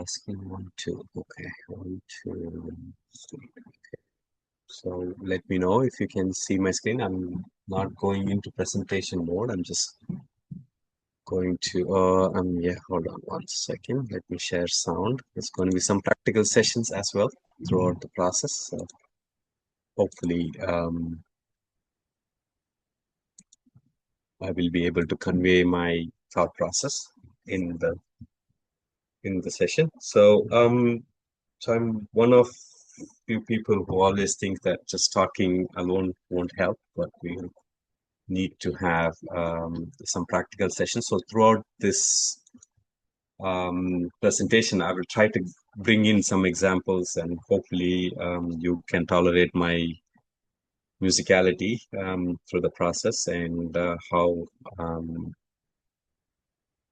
Screen 1, 2. Okay, 1, 2, 3. So let me know if you can see my screen. I'm not going into presentation mode. I'm just going to, yeah, hold on 1 second. Let me share sound. There's going to be some practical sessions as well throughout the process. So hopefully, I will be able to convey my thought process in the session. So, so I'm one of few people who always think that just talking alone won't help, but we need to have some practical sessions. So throughout this presentation, I will try to bring in some examples, and hopefully you can tolerate my musicality through the process, and how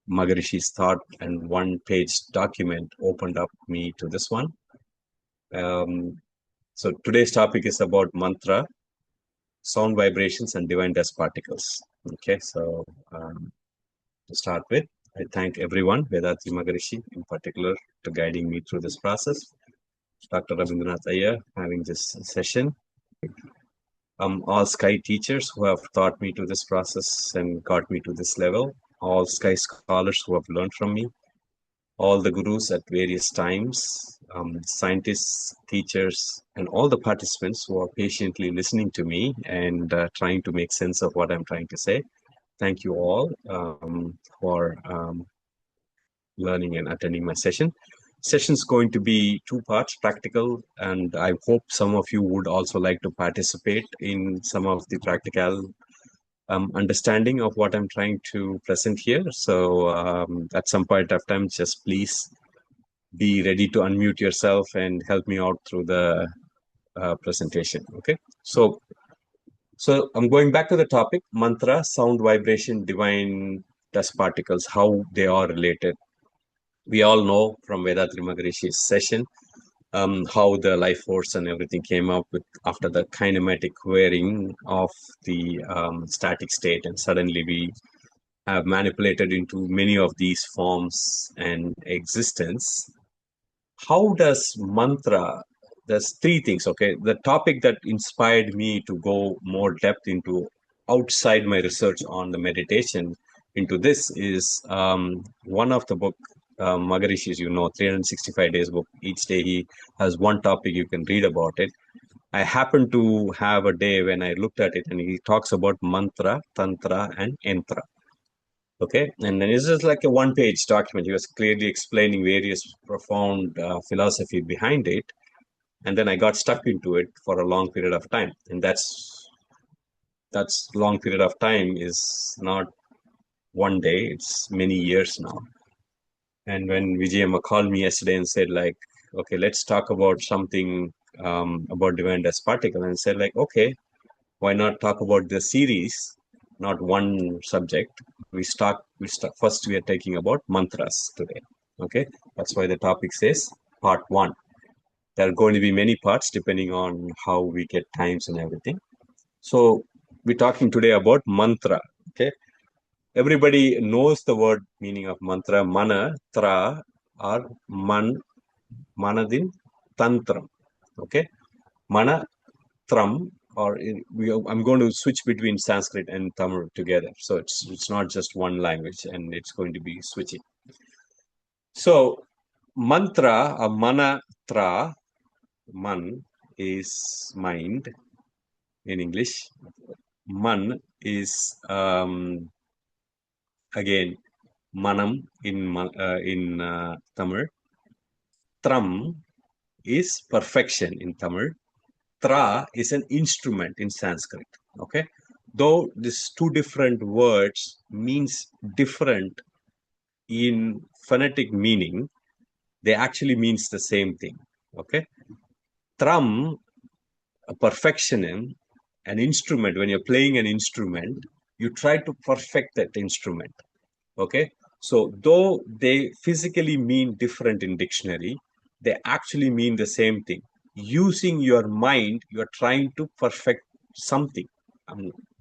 Maharishi's thought and one-page document opened up me to this one. So today's topic is about mantra, sound vibrations, and divine dust particles. Okay, so to start with, I thank everyone, Vedatri Maharishi in particular, to guiding me through this process. Dr. Rabindranath Aiya having this session. All Sky teachers who have taught me to this process and got me to this level. All Sky scholars who have learned from me. All the gurus at various times, scientists, teachers, and all the participants who are patiently listening to me and trying to make sense of what I'm trying to say. Thank you all for learning and attending my session. Session's going to be 2 parts, practical, and I hope some of you would also like to participate in some of the practical understanding of what I'm trying to present here. So at some point of time, just please be ready to unmute yourself and help me out through the presentation. Okay, so I'm going back to the topic: mantra, sound, vibration, divine dust particles, how they are related. We all know from Vedatri Maharishi's session how the life force and everything came up with after the kinematic wearing of the static state, and suddenly we have manipulated into many of these forms and existence. How does mantra, there's 3 things, okay? The topic that inspired me to go more depth into outside my research on the meditation into this is one of the book, Maharishi's, 365 days book. Each day he has one topic, you can read about it. I happened to have a day when I looked at it and he talks about mantra, tantra, and yantra. Okay, and then it's just like a 1-page document. He was clearly explaining various profound philosophy behind it, and then I got stuck into it for a long period of time. And that's long period of time is not one day; it's many years now. And when Vijayamma called me yesterday and said like, "Okay, let's talk about something about divine dust particle," and I said like, "Okay, why not talk about the series, not one subject? First we are taking about mantras today. Okay, that's why the topic says part 1. There are going to be many parts depending on how we get times and everything. So we're talking today about mantra. Okay, everybody knows the word meaning of mantra. Mana, tra, or manadin, tantram. Okay, mana, tram, or I'm going to switch between Sanskrit and Tamil together. So it's not just one language, and it's going to be switching. So mantra, a manatra, man is mind in English. Man is again manam in Tamil. Tram is perfection in Tamil. Tra is an instrument in Sanskrit. Okay, though these 2 different words means different in phonetic meaning, they actually means the same thing. Okay, tram, a perfection, an instrument. When you're playing an instrument, you try to perfect that instrument. Okay, so though they physically mean different in dictionary, they actually mean the same thing. Using your mind, you are trying to perfect something.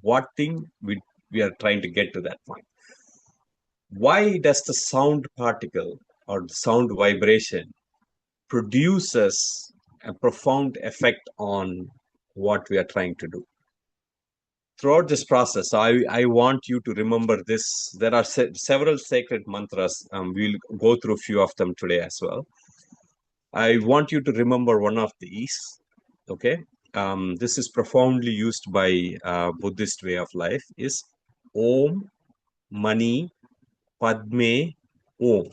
What thing we are trying to get to that point. Why does the sound particle or sound vibration produces a profound effect on what we are trying to do. Throughout this process, I want you to remember this. There are several sacred mantras. We'll go through a few of them today as well. I want you to remember one of these. Okay. This is profoundly used by Buddhist way of life is Om Mani Padme Om.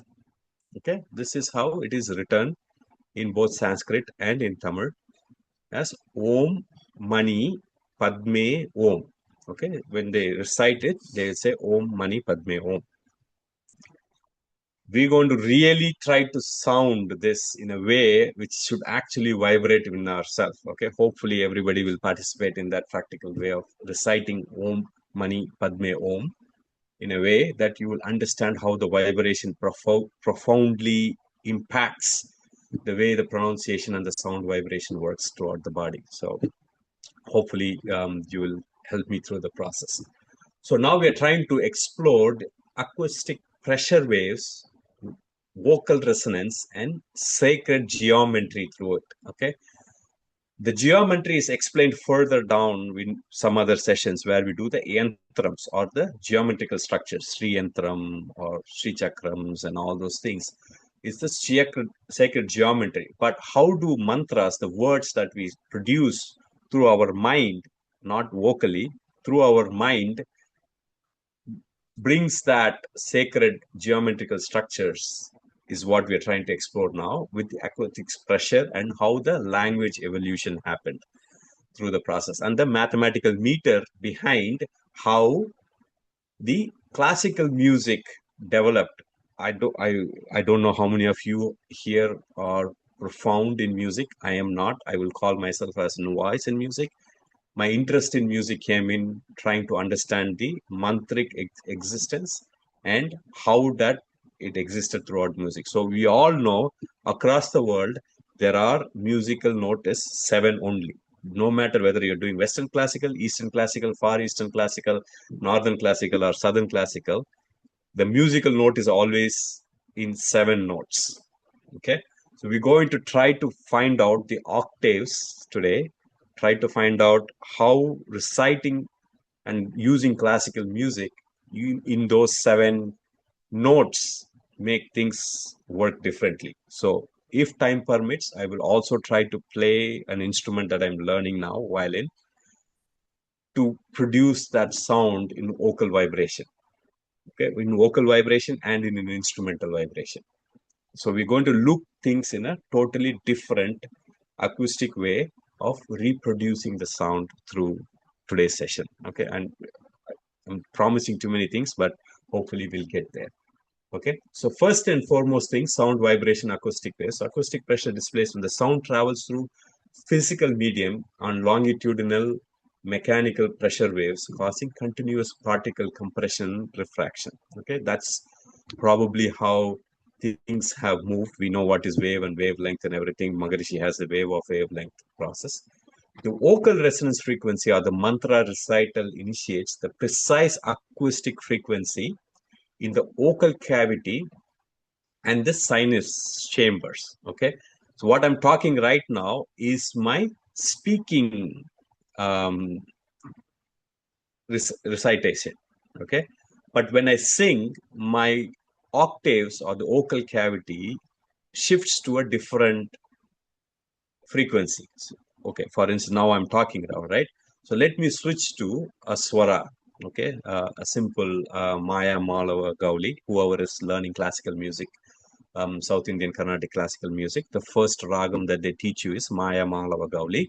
Okay. This is how it is written in both Sanskrit and in Tamil as Om Mani Padme Om. Okay, when they recite it, they say Om Mani Padme Om. We're going to really try to sound this in a way which should actually vibrate in ourselves. Okay, hopefully everybody will participate in that practical way of reciting Om Mani Padme Om in a way that you will understand how the vibration profoundly impacts the way the pronunciation and the sound vibration works throughout the body. So hopefully you will help me through the process. So now we are trying to explore the acoustic pressure waves, vocal resonance, and sacred geometry through it. Okay. The geometry is explained further down in some other sessions where we do the yantrams or the geometrical structures, Sri Yantram or Sri Chakrams and all those things. It's the sacred geometry. But how do mantras, the words that we produce through our mind, not vocally, through our mind, brings that sacred geometrical structures is what we are trying to explore now with the acoustics pressure and how the language evolution happened through the process and the mathematical meter behind how the classical music developed. I don't know how many of you here are profound in music. I am not. I will call myself as novice in music. My interest in music came in trying to understand the mantric existence and how that it existed throughout music. So we all know across the world there are musical notes 7 only. No matter whether you're doing Western classical, Eastern classical, Far Eastern classical, Northern classical, or Southern classical, the musical note is always in 7 notes. Okay, so we're going to try to find out the octaves today, try to find out how reciting and using classical music in those 7 notes make things work differently. So if time permits, I will also try to play an instrument that I'm learning now, violin, to produce that sound in vocal vibration. Okay, in vocal vibration and in an instrumental vibration. So we're going to look things in a totally different acoustic way of reproducing the sound through today's session. Okay, and I'm promising too many things, but hopefully we'll get there. Okay, so first and foremost thing, sound vibration acoustic waves. So acoustic pressure displays when the sound travels through physical medium on longitudinal mechanical pressure waves causing continuous particle compression refraction. Okay, that's probably how things have moved. We know what is wave and wavelength and everything. Maharishi has a wave of wavelength process. The vocal resonance frequency or the mantra recital initiates the precise acoustic frequency in the vocal cavity and the sinus chambers. Okay, so what I'm talking right now is my speaking recitation. Okay, but when I sing, my octaves or the vocal cavity shifts to a different frequency. Okay, for instance, now I'm talking now, right? So let me switch to a swara. Okay, a simple Maya Malava Gauli. Whoever is learning classical music, South Indian Carnatic classical music, the first ragam that they teach you is Maya Malava Gauli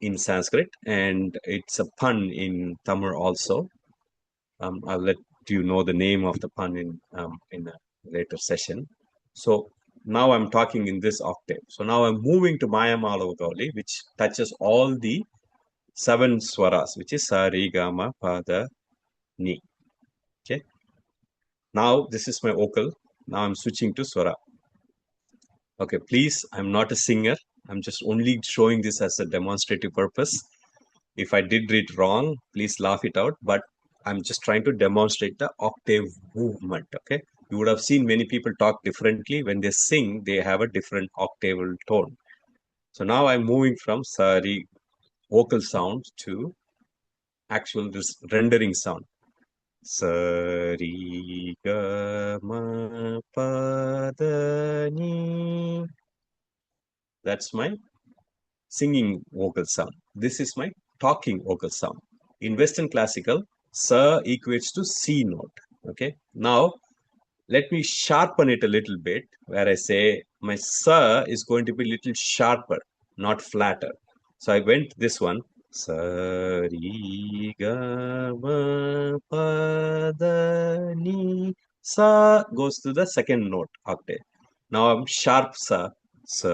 in Sanskrit, and it's a pun in Tamil also. I'll let you know the name of the pun in a later session. So now I'm talking in this octave. So now I'm moving to Maya Malava Gauli, which touches all the 7 swaras, which is Sa, Re, Ga, Ma, Pa, Da, Ni. Okay. Now this is my vocal. Now I'm switching to swara. Okay, please, I'm not a singer. I'm just only showing this as a demonstrative purpose. If I did it wrong, please laugh it out. But I'm just trying to demonstrate the octave movement. Okay. You would have seen many people talk differently. When they sing, they have a different octaval tone. So now I'm moving from sari vocal sound to actual rendering sound. Sari ga ma pa da ni. That's my singing vocal sound. This is my talking vocal sound. In Western classical, sa equates to C note. Okay. Now let me sharpen it a little bit, where I say my sa is going to be a little sharper, not flatter. So I went this one. Sa ri ga ma pa da ni. Sa goes to the second note octave. Now I'm sharp sa. Sa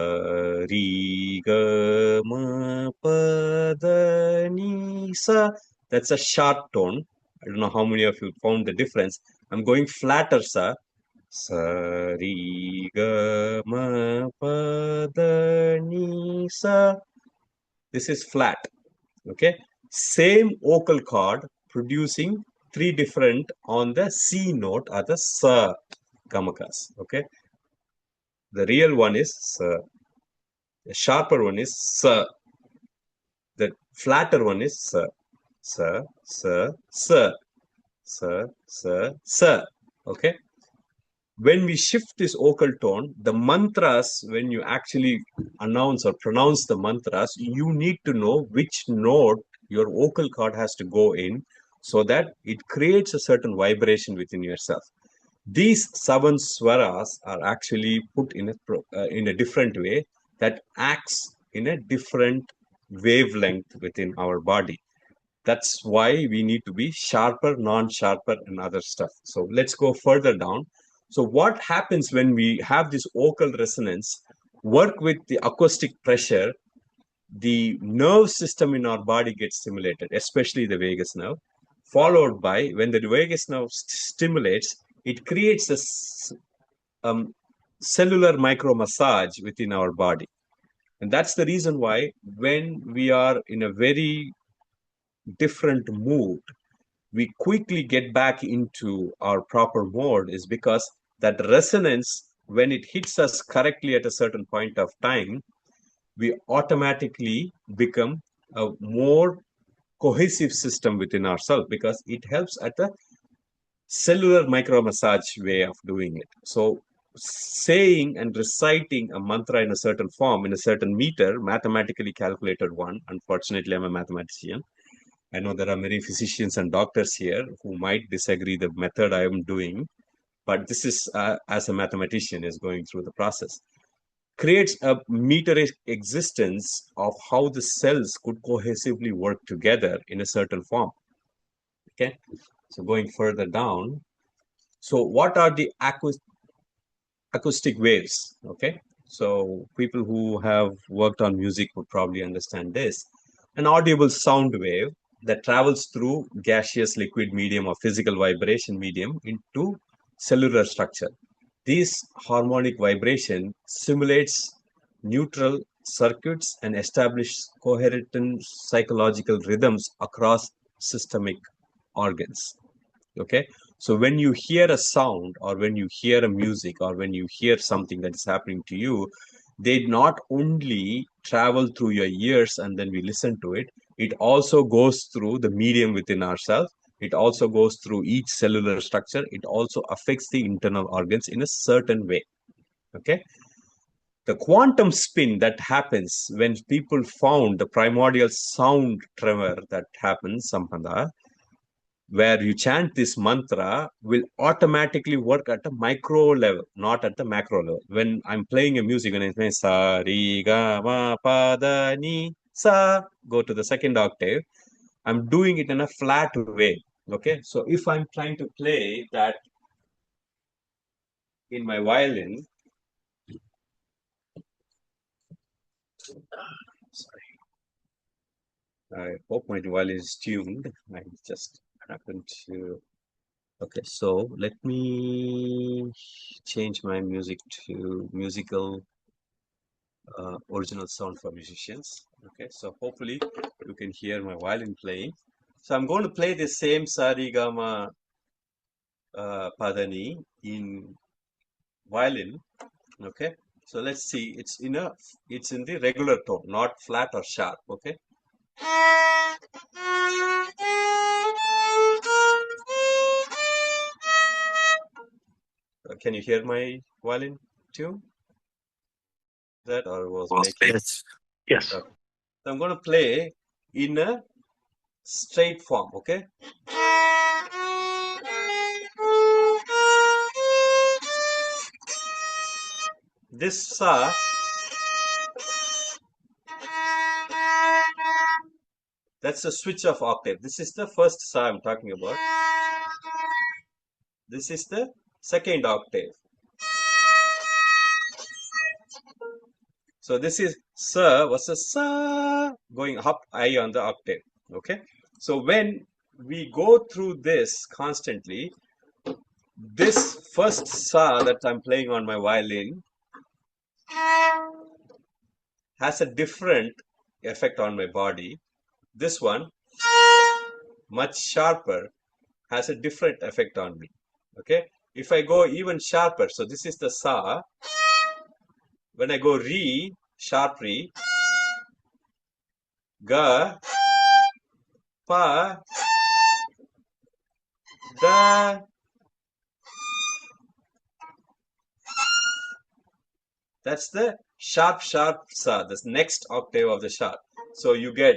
ri ga ma pa da ni sa. That's a sharp tone. I don't know how many of you found the difference. I'm going flatter sa. Sa ri ga ma pa da ni sa. This is flat. Okay. Same vocal chord producing three different on the C note are the sa gamakas. Okay. The real one is sa. The sharper one is sa. The flatter one is sa. Sa, sa, sa, sa, sa, sa. Okay. When we shift this vocal tone, the mantras, when you actually announce or pronounce the mantras, you need to know which note your vocal cord has to go in so that it creates a certain vibration within yourself. These seven swaras are actually put in a different way that acts in a different wavelength within our body. That's why we need to be sharper, non-sharper, and other stuff. So let's go further down. So what happens when we have this vocal resonance, work with the acoustic pressure, the nerve system in our body gets stimulated, especially the vagus nerve, followed by when the vagus nerve stimulates, it creates a cellular micro massage within our body. And that's the reason why when we are in a very different mood, we quickly get back into our proper mode is because that resonance, when it hits us correctly at a certain point of time, we automatically become a more cohesive system within ourselves because it helps at the cellular micro massage way of doing it. So saying and reciting a mantra in a certain form, in a certain meter, mathematically calculated one. Unfortunately, I'm a mathematician. I know there are many physicians and doctors here who might disagree the method I am doing, but this is as a mathematician is going through the process. Creates a meter existence of how the cells could cohesively work together in a certain form. Okay, so going further down. So what are the acoustic waves? Okay, so people who have worked on music would probably understand this. An audible sound wave that travels through gaseous liquid medium or physical vibration medium into cellular structure. This harmonic vibration simulates neutral circuits and establishes coherent psychological rhythms across systemic organs. Okay, so when you hear a sound or when you hear a music or when you hear something that is happening to you, they not only travel through your ears and then we listen to it, it also goes through the medium within ourselves. It also goes through each cellular structure. It also affects the internal organs in a certain way. Okay, the quantum spin that happens when people found the primordial sound tremor that happens, Sampanda, where you chant this mantra will automatically work at a micro level, not at the macro level. When I'm playing a music, when I say sa, ri, ga, ma, pa, da, ni, sa, go to the second octave, I'm doing it in a flat way. Okay, so if I'm trying to play that in my violin, sorry, I hope my violin is tuned. I just happen to. Okay, so let me change my music to musical original sound for musicians. Okay, so hopefully you can hear my violin playing. So I'm going to play the same sarigama padani in violin. Okay, so let's see. It's in the regular tone, not flat or sharp. Okay. Can you hear my violin tune? That or was making? Yes. Yes. Okay. So I'm going to play in a straight form. Okay. This sa, that's a switch of octave. This is the first sa I'm talking about. This is the second octave. So this is sa versus sa going up high on the octave. Okay. So when we go through this constantly, this first sa that I'm playing on my violin has a different effect on my body. This one, much sharper, has a different effect on me. Okay. If I go even sharper, so this is the sa. When I go re, sharp re, ga, pa, da, that's the sharp, sharp sa, the next octave of the sharp. So you get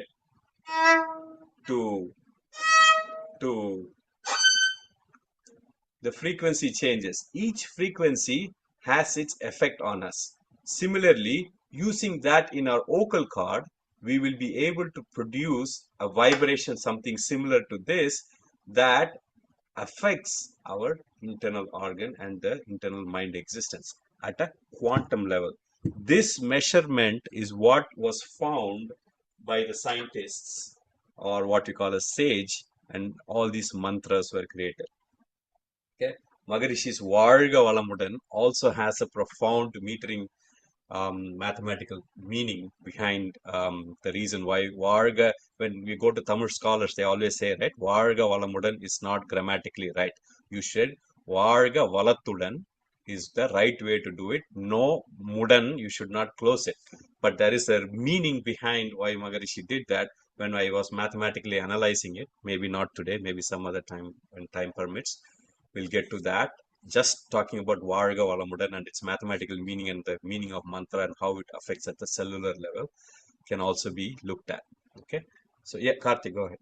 to, to, the frequency changes. Each frequency has its effect on us. Similarly, using that in our vocal cord, we will be able to produce a vibration, something similar to this, that affects our internal organ and the internal mind existence at a quantum level. This measurement is what was found by the scientists, or what we call a sage, and all these mantras were created. Okay, Maharishi's Varga Valamudan also has a profound metering mathematical meaning behind the reason why Varga, when we go to Tamil scholars, they always say, right, Varga Valamudan is not grammatically right. You should Varga Valatudan is the right way to do it. No Mudan, you should not close it. But there is a meaning behind why Maharishi did that when I was mathematically analyzing it. Maybe not today, maybe some other time when time permits. We'll get to that. Just talking about Varga Valamudan and its mathematical meaning and the meaning of mantra and how it affects at the cellular level can also be looked at. Okay. So yeah, Karthik, go ahead.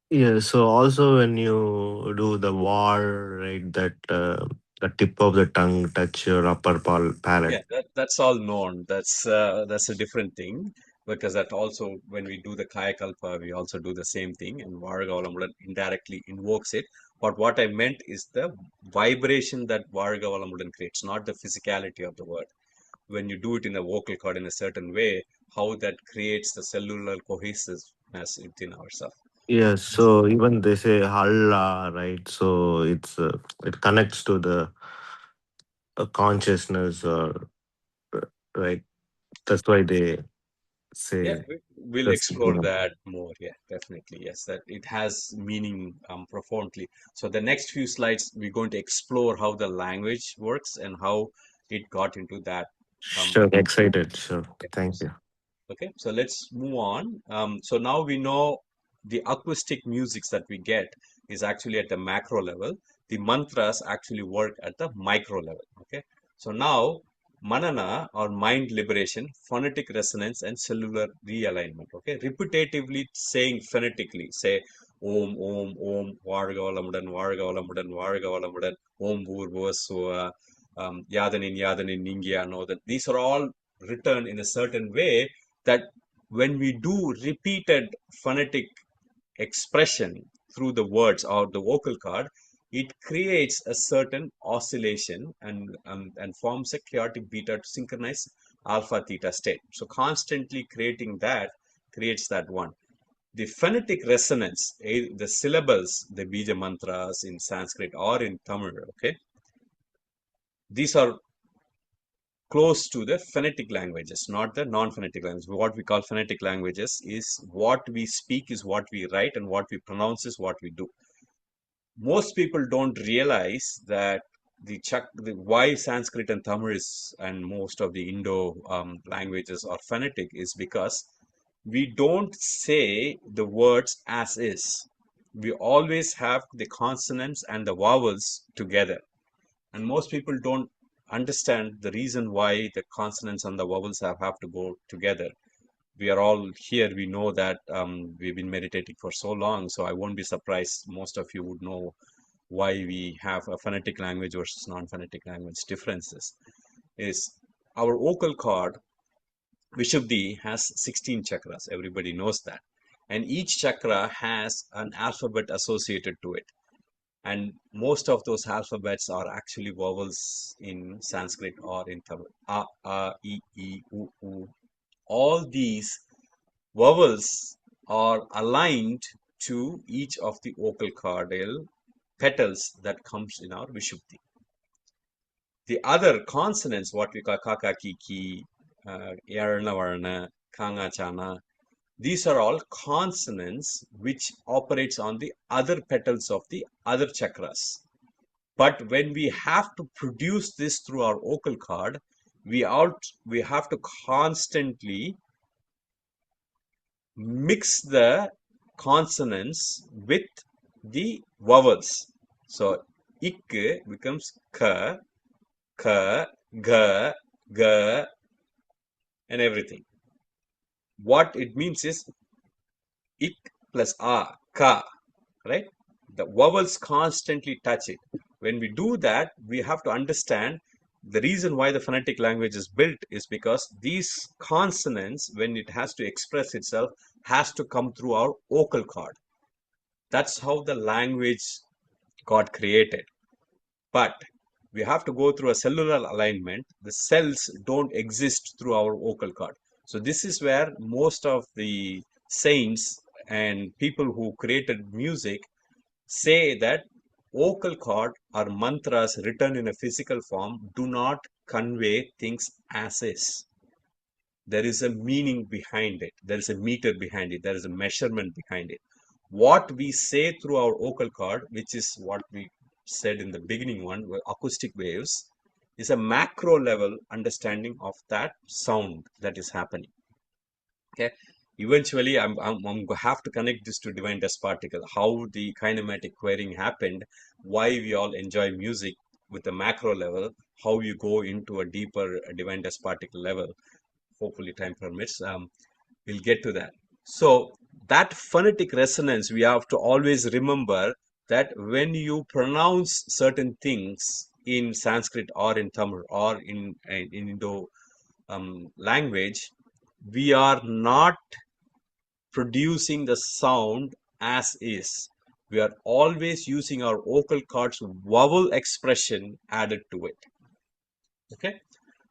Yeah. So also when you do the war, right, that the tip of the tongue touch your upper palate. Yeah, that's all known. That's a different thing because that also when we do the Kaya Kalpa, we also do the same thing, and Varga Valamudan indirectly invokes it. But what I meant is the vibration that Varga Valamudan creates, not the physicality of the word. When you do it in a vocal cord in a certain way, how that creates the cellular cohesiveness within ourselves. Yes. So even they say halla, right? So it connects to the consciousness, or right. That's why they Yeah, say we'll that's. explore that more. Yeah, definitely. Yes, that it has meaning profoundly. So the next few slides, we're going to explore how the language works and how it got into that. Um, Sure, excited. Sure. yeah. Thank you. Okay, so let's move on. So now we know the acoustic musics that we get is actually at the macro level. The mantras actually work at the micro level. Okay, so now manana or mind liberation, phonetic resonance, and cellular realignment. Okay, repetitively saying phonetically, say Om Om Om Varga Valamudan Varga Valamudan Varga Valamudan Om Bhur Bhuvaswa Yadanin Yadanin Ningya. Know that these are all written in a certain way that when we do repeated phonetic expression through the words or the vocal cord, it creates a certain oscillation and forms a chaotic beta to synchronize alpha theta state. So constantly creating that creates that one. The phonetic resonance, the syllables, the bija mantras in Sanskrit or in Tamil, okay, these are close to the phonetic languages, not the non-phonetic languages. What we call phonetic languages is what we speak is what we write, and what we pronounce is what we do. most people don't realize that why Sanskrit and Tamil and most of the Indo languages are phonetic is because we don't say the words as is. We always have the consonants and the vowels together. And most people don't understand the reason why the consonants and the vowels have to go together. We are all here, we know that we've been meditating for so long, so I won't be surprised most of you would know why we have a phonetic language versus non-phonetic language differences. Is our vocal cord Vishuddhi has 16 chakras, everybody knows that, and each chakra has an alphabet associated to it, and most of those alphabets are actually vowels in Sanskrit or in Tamil. A, I, U, U. All these vowels are aligned to each of the vocal cordal petals that comes in our Vishuddhi. The other consonants, what we call kaka, kiki, yarna, varna, kanga, chana, these are all consonants which operates on the other petals of the other chakras. But when we have to produce this through our vocal cord, we have to constantly mix the consonants with the vowels. So ik becomes ka, ka, ga, ga, and everything. What it means is ik plus a, ka, right? The vowels constantly touch it. When we do that, we have to understand the reason why the phonetic language is built is because these consonants, when it has to express itself, has to come through our vocal cord. That's how the language got created. But we have to go through a cellular alignment. The cells don't exist through our vocal cord. So this is where most of the saints and people who created music say that vocal cord or mantras written in a physical form do not convey things as is. There is a meaning behind it. There is a meter behind it. There is a measurement behind it. What we say through our vocal cord, which is what we said in the beginning one, acoustic waves, is a macro level understanding of that sound that is happening. Okay. Eventually, I'm have to connect this to divine dust particle, how the kinematic querying happened, why we all enjoy music with the macro level, how you go into a deeper divine dust particle level. Hopefully, time permits. We'll get to that. So, that phonetic resonance, we have to always remember that when you pronounce certain things in Sanskrit or in Tamil or in Indo language, we are not producing the sound as is. We are always using our vocal cords vowel expression added to it. Okay.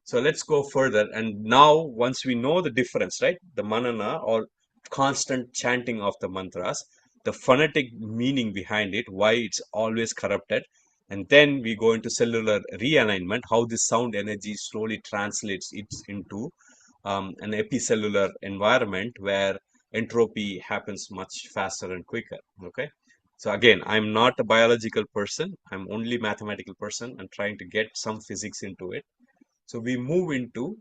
So let's go further. And now, once we know the difference, right? The manana or constant chanting of the mantras, the phonetic meaning behind it, why it's always corrupted. And then we go into cellular realignment, how this sound energy slowly translates it into an epicellular environment where entropy happens much faster and quicker. Okay. So again, I'm not a biological person. I'm only mathematical person and trying to get some physics into it. So we move into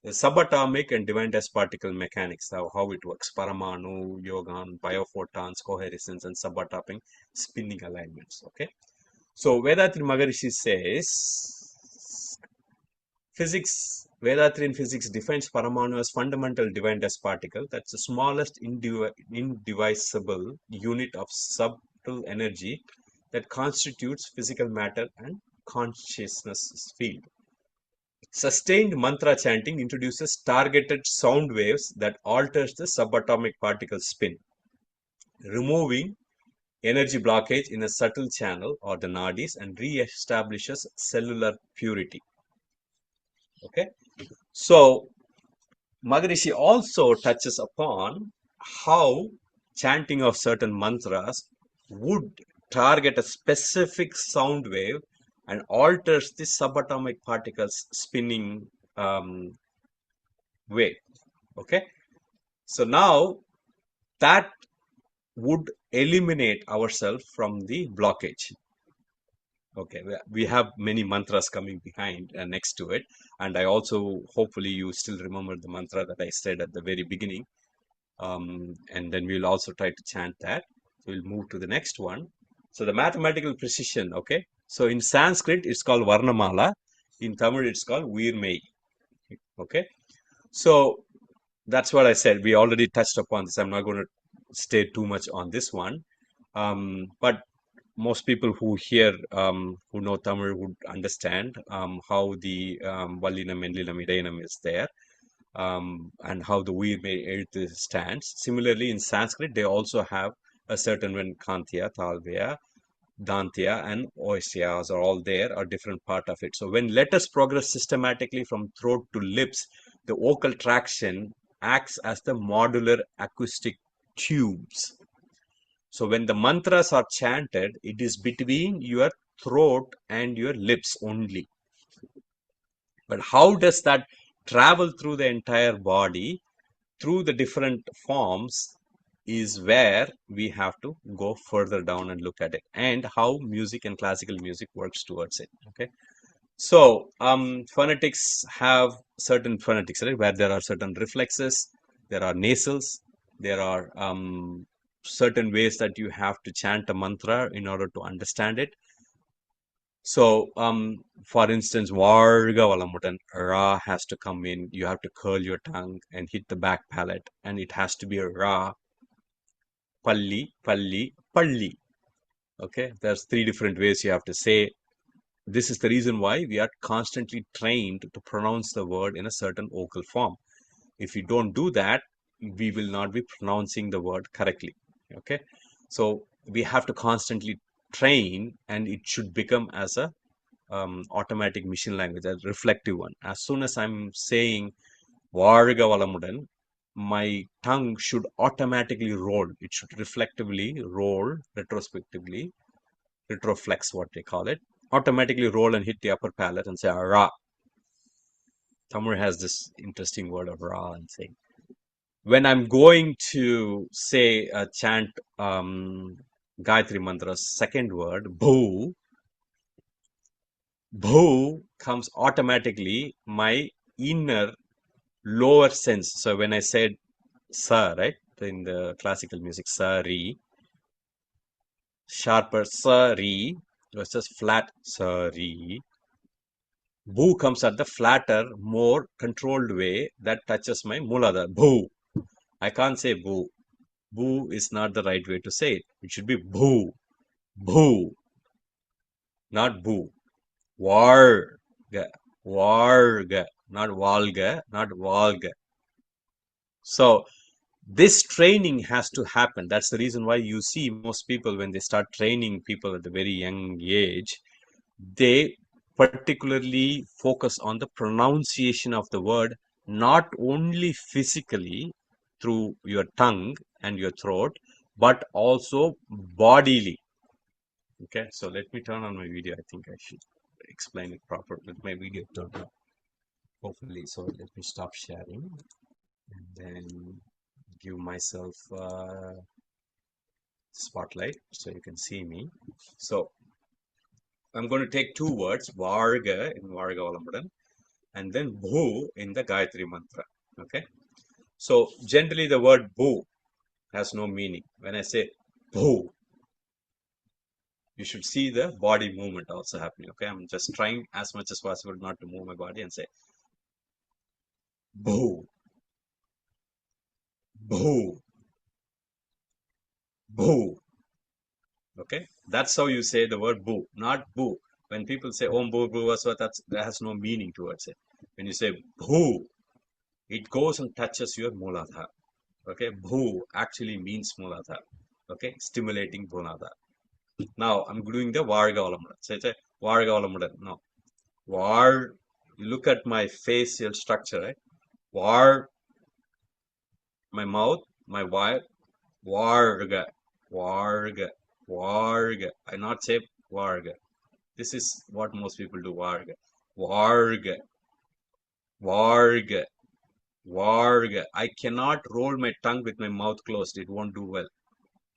the subatomic and divine dust particle mechanics, how it works. Paramanu, yogan, biophotons, coherescence, and subatomic spinning alignments. Okay. So Vedatri Maharishi says Vedatri in physics defines Paramanu as fundamental divine dust particle. That's the smallest indivisible unit of subtle energy that constitutes physical matter and consciousness field. Sustained mantra chanting introduces targeted sound waves that alters the subatomic particle spin, removing energy blockage in a subtle channel or the nadis and re-establishes cellular purity. Okay, so Maharishi also touches upon how chanting of certain mantras would target a specific sound wave and alters the subatomic particles spinning way. Okay, so now that would eliminate ourselves from the blockage. Okay, we have many mantras coming behind next to it, and I also hopefully you still remember the mantra that I said at the very beginning, and then we'll also try to chant that. We'll move to the next one. So the mathematical precision. Okay, so in Sanskrit it's called Varnamala, in Tamil it's called Uirmei. Okay, so that's what I said. We already touched upon this. I'm not going to stay too much on this one. But most people who hear, who know Tamil would understand how the Vallinam, Enlilam, Idayanam is there, and how the Uirme Earth stands. Similarly, in Sanskrit, they also have a certain when Kantya, Talvya, Dantya, and Oisyas are all there, are different part of it. So when letters progress systematically from throat to lips, the vocal traction acts as the modular acoustic tubes. So when the mantras are chanted, it is between your throat and your lips only. But how does that travel through the entire body, through the different forms, is where we have to go further down and look at it, and how music and classical music works towards it. Okay. So phonetics have certain phonetics, right, where there are certain reflexes, there are nasals, there are certain ways that you have to chant a mantra in order to understand it. So, for instance, Varga Valamudan, Ra has to come in. You have to curl your tongue and hit the back palate, and it has to be a Ra, Palli, Palli, Palli. Okay, there's three different ways you have to say. This is the reason why we are constantly trained to pronounce the word in a certain vocal form. If you don't do that, we will not be pronouncing the word correctly. Okay, so we have to constantly train, and it should become as a automatic machine language, a reflective one. As soon as I'm saying Varga Valamudan, my tongue should automatically roll. It should reflectively roll, retrospectively, retroflex, what they call it, automatically roll and hit the upper palate and say Ra. Tamil has this interesting word of Ra and saying. When I'm going to say chant Gayatri Mantra's second word, Bhu, Bhu comes automatically my inner lower sense. So when I said Sa, right, in the classical music, Sa, Re, sharper Sa, Re versus flat Sa, Re. Bhu comes at the flatter, more controlled way that touches my Muladhara. Bhu. I can't say Bhu. Bhu is not the right way to say it. It should be Bhu. Bhu, not Boo. Varga. Varga. Not Valga, not Valga. So this training has to happen. That's the reason why you see most people, when they start training people at a very young age, they particularly focus on the pronunciation of the word, not only physically through your tongue and your throat, but also bodily. Okay, so let me turn on my video. I think I should explain it proper with my video turned on. Hopefully, so let me stop sharing and then give myself spotlight so you can see me. So I'm going to take two words, Varga in Varga Valamudan and then Bhu in the Gayatri Mantra. Okay. So generally the word Bhu has no meaning. When I say Bhu, you should see the body movement also happening. Okay. I'm just trying as much as possible not to move my body and say Bhu, Bhu, Bhu. Okay, that's how you say the word boo, not boo. When people say om boo boo so that has no meaning towards it. When you say boo, it goes and touches your muladhara. Okay, boo actually means muladhara. Okay, stimulating muladhara. Now I'm doing the varga olamudan. Say varga olamudan. No, var. You look at my facial structure, right? Var, my mouth, my wire, varga, varga, varga. I not say varga. This is what most people do. Varga, varga, varga, varga. I cannot roll my tongue with my mouth closed. It won't do well.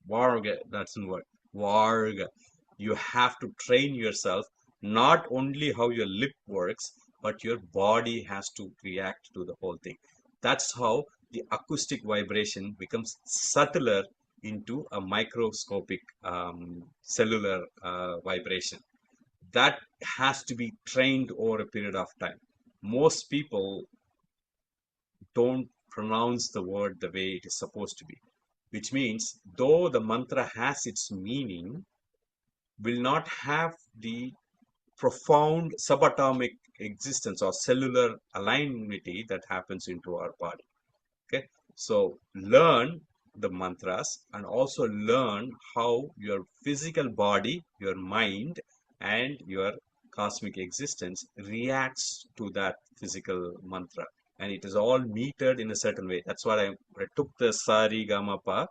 Varga, that's the word. Varga. You have to train yourself, not only how your lip works, but your body has to react to the whole thing. That's how the acoustic vibration becomes subtler into a microscopic cellular vibration. That has to be trained over a period of time. Most people don't pronounce the word the way it is supposed to be, which means though the mantra has its meaning, will not have the profound subatomic existence or cellular alignment that happens into our body. Okay, so learn the mantras and also learn how your physical body, your mind, and your cosmic existence reacts to that physical mantra. And it is all metered in a certain way. That's why I took the sari gama pa,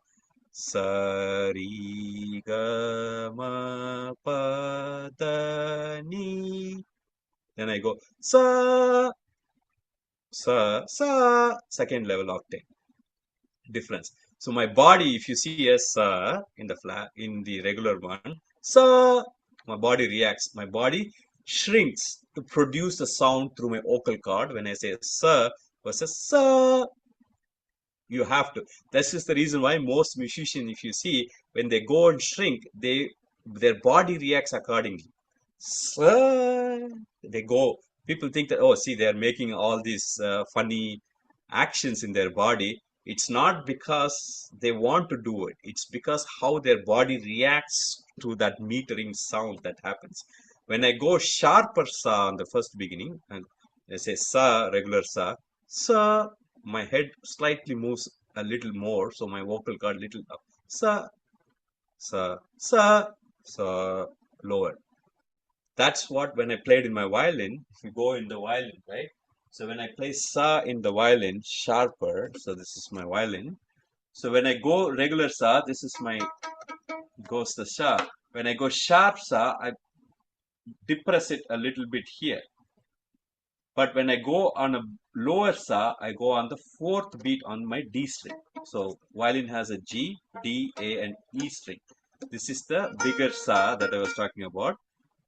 sari gama pa da ni. Then I go sa, second level octave difference. So my body, if you see a sa in the flat, in the regular one, sa, my body reacts. My body shrinks to produce the sound through my vocal cord when I say sa versus sa. You have to. This is the reason why most musicians, if you see, when they go and shrink, their body reacts accordingly. So they go. People think that, oh, see, they're making all these funny actions in their body. It's not because they want to do it. It's because how their body reacts to that metering sound that happens. When I go sharper sa on the first beginning, and I say sa, regular sa, my head slightly moves a little more, so my vocal cord little up. Sa, lower. That's what when I played in my violin, if you go in the violin, right? So when I play sa in the violin, sharper, so this is my violin. So when I go regular sa, this is my goes the sha. When I go sharp sa, I depress it a little bit here. But when I go on a lower sa, I go on the fourth beat on my D string. So violin has a G, D, A, and E string. This is the bigger sa that I was talking about.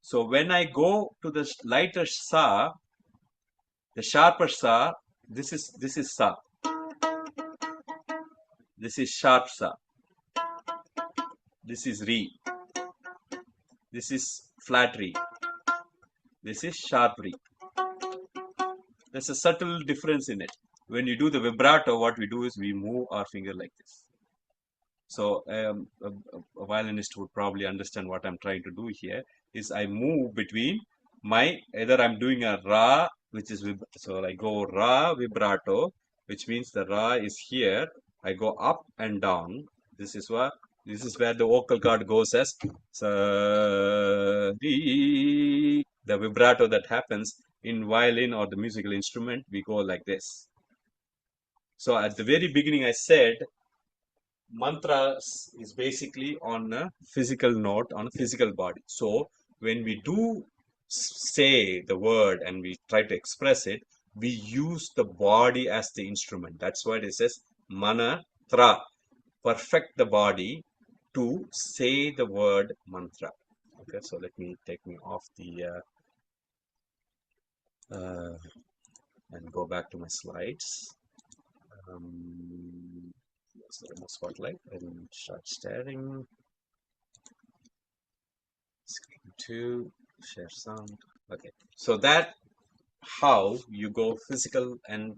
So when I go to the lighter sa, the sharper sa, this is sa. This is sharp sa. This is re. This is flat re. This is sharp re. There's a subtle difference in it. When you do the vibrato, what we do is we move our finger like this. So a violinist would probably understand what I'm trying to do here is I move between my, either I'm doing a ra, which is, so I go ra vibrato, which means the ra is here. I go up and down. This is where the vocal cord goes as sa, re. The vibrato that happens in violin or the musical instrument, we go like this. So at the very beginning, I said mantras is basically on a physical note, on a physical body. So when we do say the word and we try to express it, we use the body as the instrument. That's why it says mana tra. Perfect the body to say the word mantra. Okay, so let me take me off the and go back to my slides. So remote spotlight and start staring. Screen 2, share sound. Okay, so that how you go physical and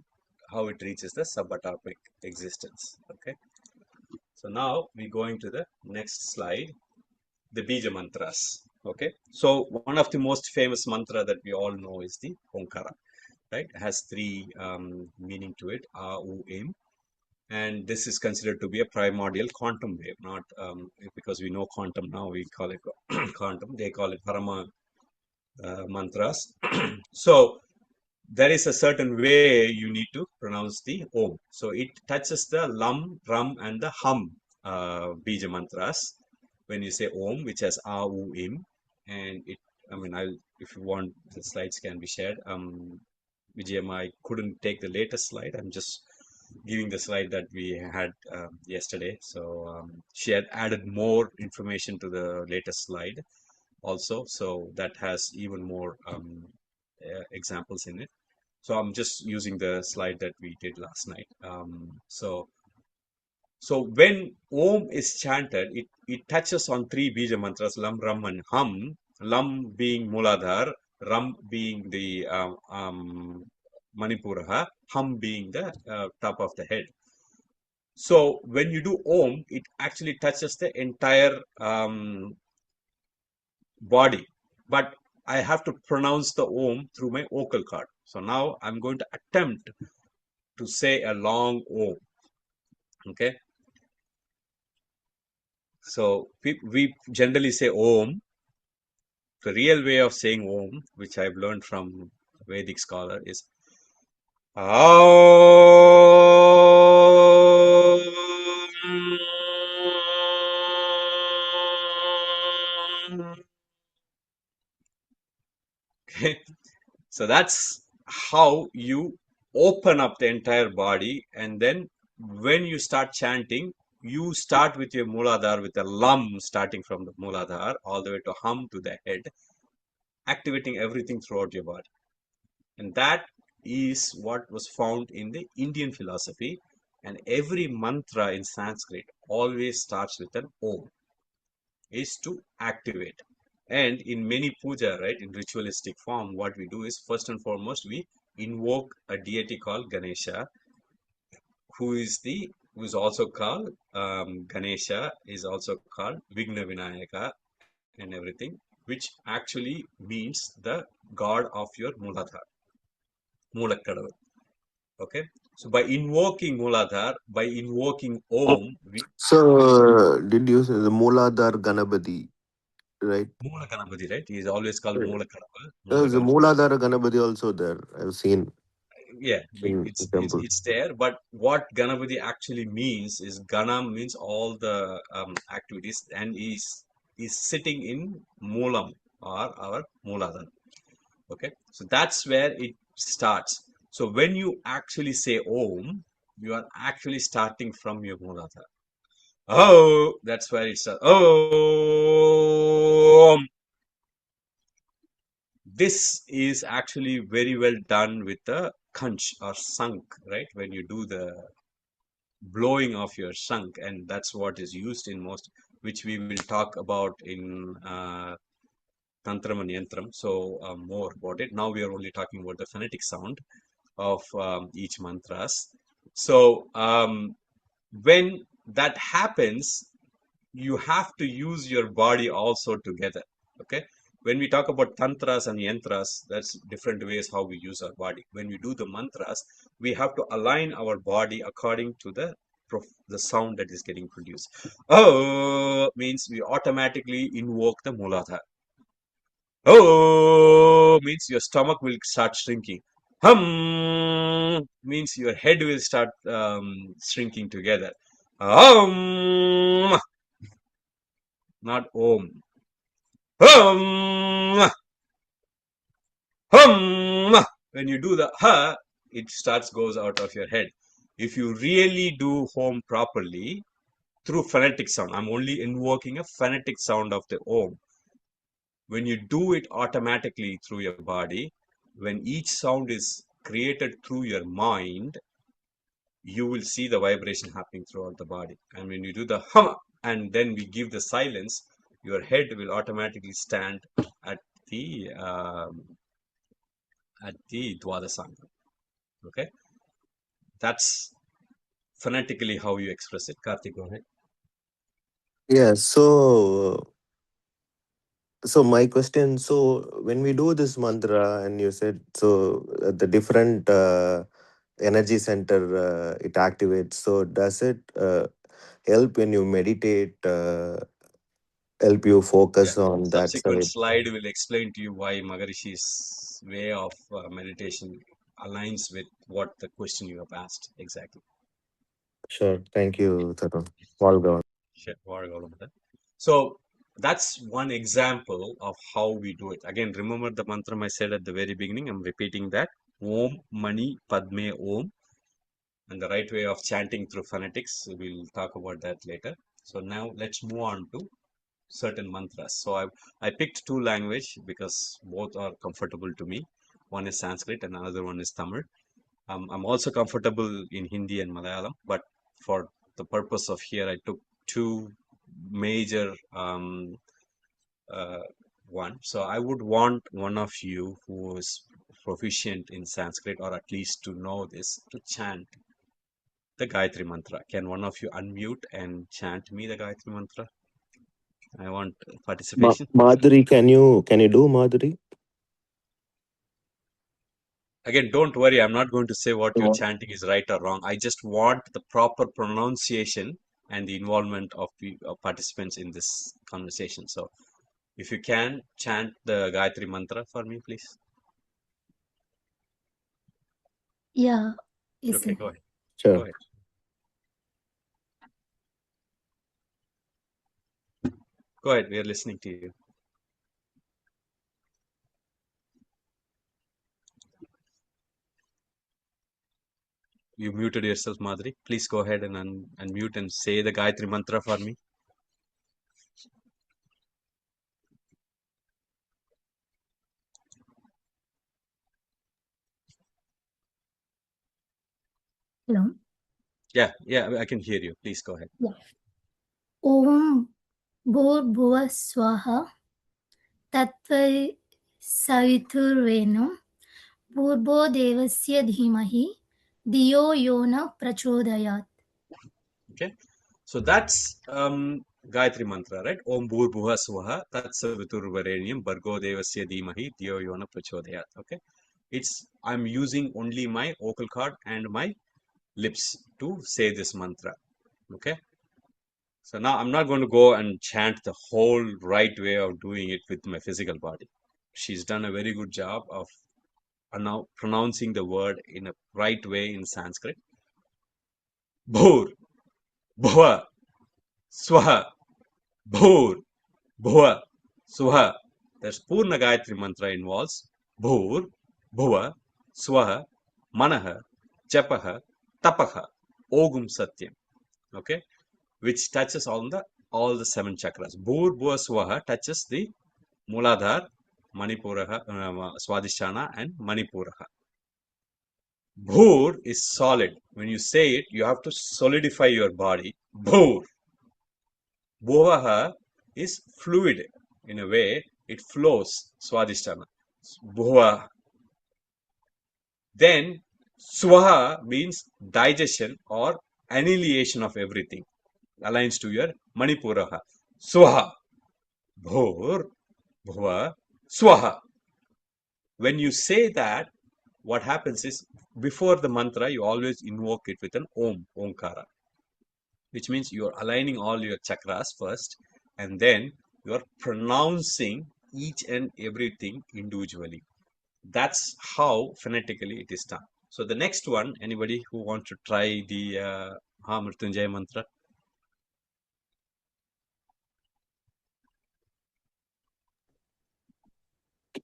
how it reaches the subatomic existence. Okay, so now we're going to the next slide, the bija mantras. Okay, so one of the most famous mantra that we all know is the Onkara, right? It has three meaning to it, A, U, Im. And this is considered to be a primordial quantum wave, not because we know quantum now, we call it quantum, they call it Parama mantras. So there is a certain way you need to pronounce the Om. So it touches the Lam, Ram, and the Hum Bija mantras when you say Om, which has A, U, Im. And it, I mean, if you want, the slides can be shared. Vijayam, I couldn't take the latest slide. I'm just giving the slide that we had yesterday. So she had added more information to the latest slide also. So that has even more examples in it. So I'm just using the slide that we did last night. So when Om is chanted, it touches on three bija mantras, Lam, Ram, and Hum. Lam being Muladhar, Ram being the Manipuraha, Hum being the top of the head. So when you do Om, it actually touches the entire body. But I have to pronounce the Om through my vocal cord. So now I'm going to attempt to say a long Om. Okay. So we generally say Om. The real way of saying Om, which I've learned from Vedic scholar, is Aum. Okay, so that's how you open up the entire body, and then when you start chanting, you start with your Muladhar with a Lam starting from the Muladhar all the way to Hum to the head, activating everything throughout your body. And that is what was found in the Indian philosophy. And every mantra in Sanskrit always starts with an Om, is to activate. And in many puja, right, in ritualistic form, what we do is first and foremost, we invoke a deity called Ganesha, who is also called Ganesha, is also called Vigna Vinayaka and everything, which actually means the god of your Muladhar, Mulakadavai. Okay, so by invoking Muladhar, by invoking Om, we So, did you say the Mooladhar Ganapati, right? Mula Ganapati, right? He is always called Yeah. Mula Kadava, Mula There's a Ganapati. Mooladhara Ganapati also there. I've seen Yeah, in the temple. it's there. But what Ganapati actually means is Gana means all the activities, and is sitting in Moolam or our Mooladhara. Okay, so that's where it starts. So when you actually say Om, you are actually starting from your Mooladhara. Oh, that's where it starts. Oh, this is actually very well done with the kanch or sunk, right? When you do the blowing of your sunk, and that's what is used in most, which we will talk about in Tantram and Yantram. So more about it. Now we are only talking about the phonetic sound of each mantras. So when that happens, you have to use your body also together. Okay, when we talk about tantras and yantras, that's different ways how we use our body. When we do the mantras, we have to align our body according to the sound that is getting produced. Oh means we automatically invoke the muladhara. Oh means your stomach will start shrinking. Means your head will start shrinking together. Hum, not om. Hum, hum. When you do the ha, it starts goes out of your head. If you really do home properly through phonetic sound, I'm only invoking a phonetic sound of the om. When you do it automatically through your body, when each sound is created through your mind, you will see the vibration happening throughout the body. And when you do the hum and then we give the silence, your head will automatically stand at the Dwadasanga. Okay, that's phonetically how you express it. Karthik, go ahead. Yeah. So my question. So when we do this mantra, and you said so, the different energy center it activates. So does it help when you meditate? Help you Yeah, focus on that subsequent side. slide will explain to you why Maharishi's way of meditation aligns with what the question you have asked exactly. Sure. Thank you, Tarun. All gone. Sure, all of that. So that's one example of how we do it. Again, remember the mantra I said at the very beginning. I'm repeating that. Om Mani Padme Om. and the right way of chanting through phonetics. We'll talk about that later. So now let's move on to certain mantras. So I picked two language because both are comfortable to me. One is Sanskrit and another one is Tamil. I'm also comfortable in Hindi and Malayalam, but for the purpose of here, I took two major uh, one. So I would want one of you who is proficient in Sanskrit or at least to know this to chant the Gayatri Mantra. Can one of you unmute and chant me the Gayatri Mantra? I want participation. Madhuri, can you do Madhuri? Again, don't worry, I'm not going to say what you're chanting is right or wrong. I just want the proper pronunciation and the involvement of participants in this conversation. So if you can chant the Gayatri Mantra for me, please. Yeah. Okay, go ahead. Sure. Go ahead. Go ahead, we are listening to you. You muted yourself, Madhuri. Please go ahead and unmute and say the Gayatri Mantra for me. Hello. Yeah, I can hear you. Please go ahead. Yeah. Om Bhur Swaha Tatva Saviturvenum Bhurbo Devasya Dhimahi Diyo Yona Prachodayat. Okay, so that's Gayatri Mantra, right? Om Bhur Bhuva Swaha Tat Saviturvarenyam Bhargo Devasya Dhimahi Diyo Yona Prachodayat. Okay, I'm using only my vocal cord and my lips to say this mantra. Okay, so now I'm not going to go and chant the whole right way of doing it with my physical body. She's done a very good job of pronouncing the word in a right way in Sanskrit. Bhur, Bhuva, Swaha, Bhur, Bhuva, Swaha. There's Purna Gayatri Mantra involves Bhur, Bhuva, Swaha, Manaha, Japaha, Tapaha, Ogum Satyam. Okay, which touches on all the seven chakras. Bhur, Bhuva, Swaha touches the Muladhar, Manipuraha, Swadhisthana, and Manipuraha. Bhur is solid. When you say it, you have to solidify your body. Bhur. Bhuvaha is fluid in a way, it flows. Swadhisthana. Bhuva. Then Swaha means digestion or annihilation of everything. Aligns to your Manipuraha. Swaha. Bhur. Bhuva. Swaha. When you say that, what happens is before the mantra, you always invoke it with an Om, Omkara, which means you're aligning all your chakras first and then you're pronouncing each and everything individually. That's how phonetically it is done. So the next one, anybody who wants to try the Mrityunjaya mantra?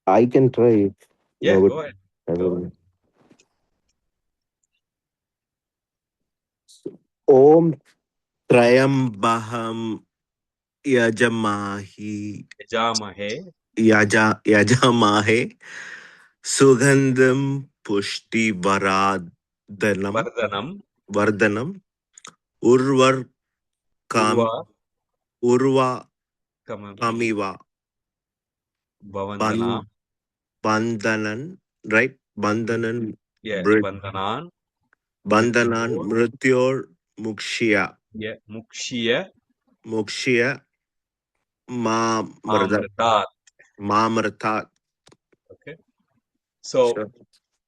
I can try it. Yeah, No, go ahead. Go ahead. Om Trayambaham Yajamahi Yajamahe Yajamahe Sugandham Pushti Vardhanam Vardhanam Urvar Urva Urva Kamam Kamiva Bhavandana. Bandhanan, right? Bandhanan, Yeah, Bandhanan. Bandhanan, Mrityor. Mrityor, Mukshya, Yeah, Mukshya Mukshya, Amritat. Mamrtat. Okay. So Sure.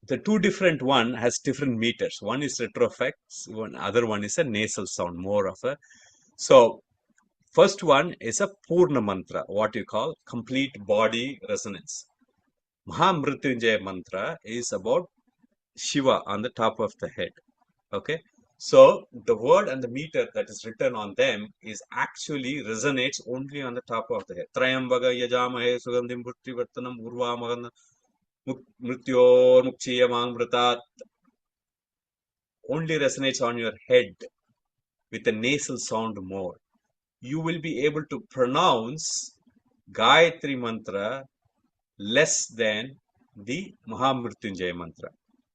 the two different one has different meters. One is retroflex, one other one is a nasal sound, more of a. So first one is a Purna mantra, what you call complete body resonance. Mahamrityunjaya mantra is about Shiva on the top of the head. Okay. So the word and the meter that is written on them is actually resonates only on the top of the head. Trayambaga yajamahe sugandhim bhuttivartanam urvamagana mrityor mukchiyamamritat. only resonates on your head with a nasal sound more, you will be able to pronounce Gayatri mantra less than the Mahamrityunjaya mantra.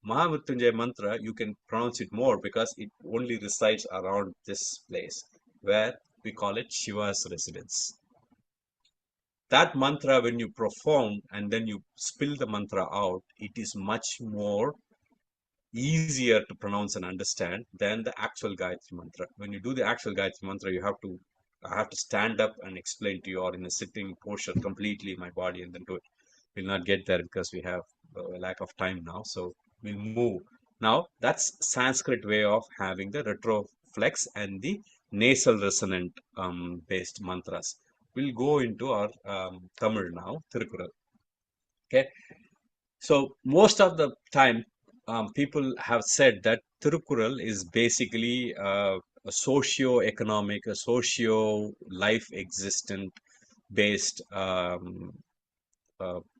Mahamrityunjaya mantra, you can pronounce it more because it only resides around this place where we call it Shiva's residence. That mantra, when you profound and then you spill the mantra out, it is much more easier to pronounce and understand than the actual Gayatri mantra. When you do the actual Gayatri mantra, I have to stand up and explain to you, or in a sitting posture completely my body and then do it. We'll not get there because we have a lack of time now. So we'll move. Now that's Sanskrit way of having the retroflex and the nasal resonant based mantras. We'll go into our Tamil now, Tirukkural. Okay. So most of the time, people have said that Tirukkural is basically a socio-economic, a socio-life existent based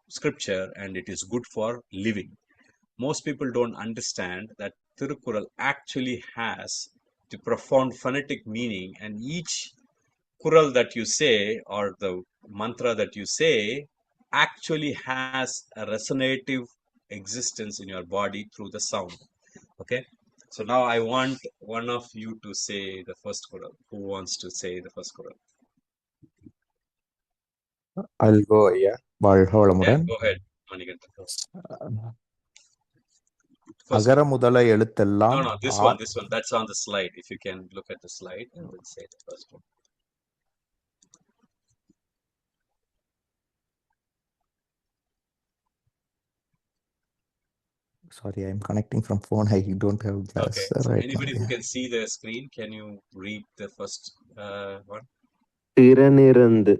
scripture, and it is good for living. Most people don't understand that Tirukkural actually has the profound phonetic meaning, and each kural that you say or the mantra that you say actually has a resonative existence in your body through the sound. Okay, so now I want one of you to say the first kural. Who wants to say the first kural? I'll go, yeah. வாழ்க Yeah, வளமுடன். go ahead, Manikanta. First அகர one. முதல எழுத்தெல்லாம் No, this one, that's on the slide. If you can look at the slide and then say the first one. Sorry, I'm connecting from phone. I don't have glass Okay, so right now. anybody who Yeah. can see the screen, can you read the first one? திறனிறந்து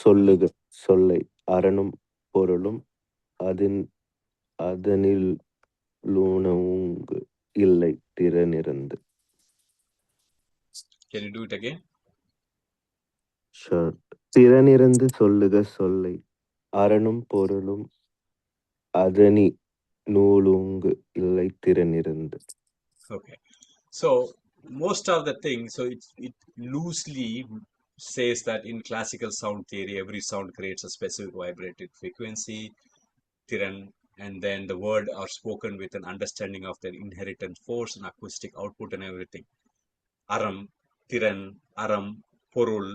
சொல்லுக சொல்லை அரணும் பொருளும் அதன் அதனிலுணவுங்கு இல்லை திறனிறந்து. Can you do it again? Sure. திறனிறந்து சொல்லுக சொல்லை அரணும் பொருளும் அதனி நூலுங்கு இல்லை திறனிறந்து. Okay, so most of the things, so it loosely says that in classical sound theory, every sound creates a specific vibrated frequency, tiran, and then the word are spoken with an understanding of their inherent force and acoustic output and everything. Aram, tiran, aram, porul.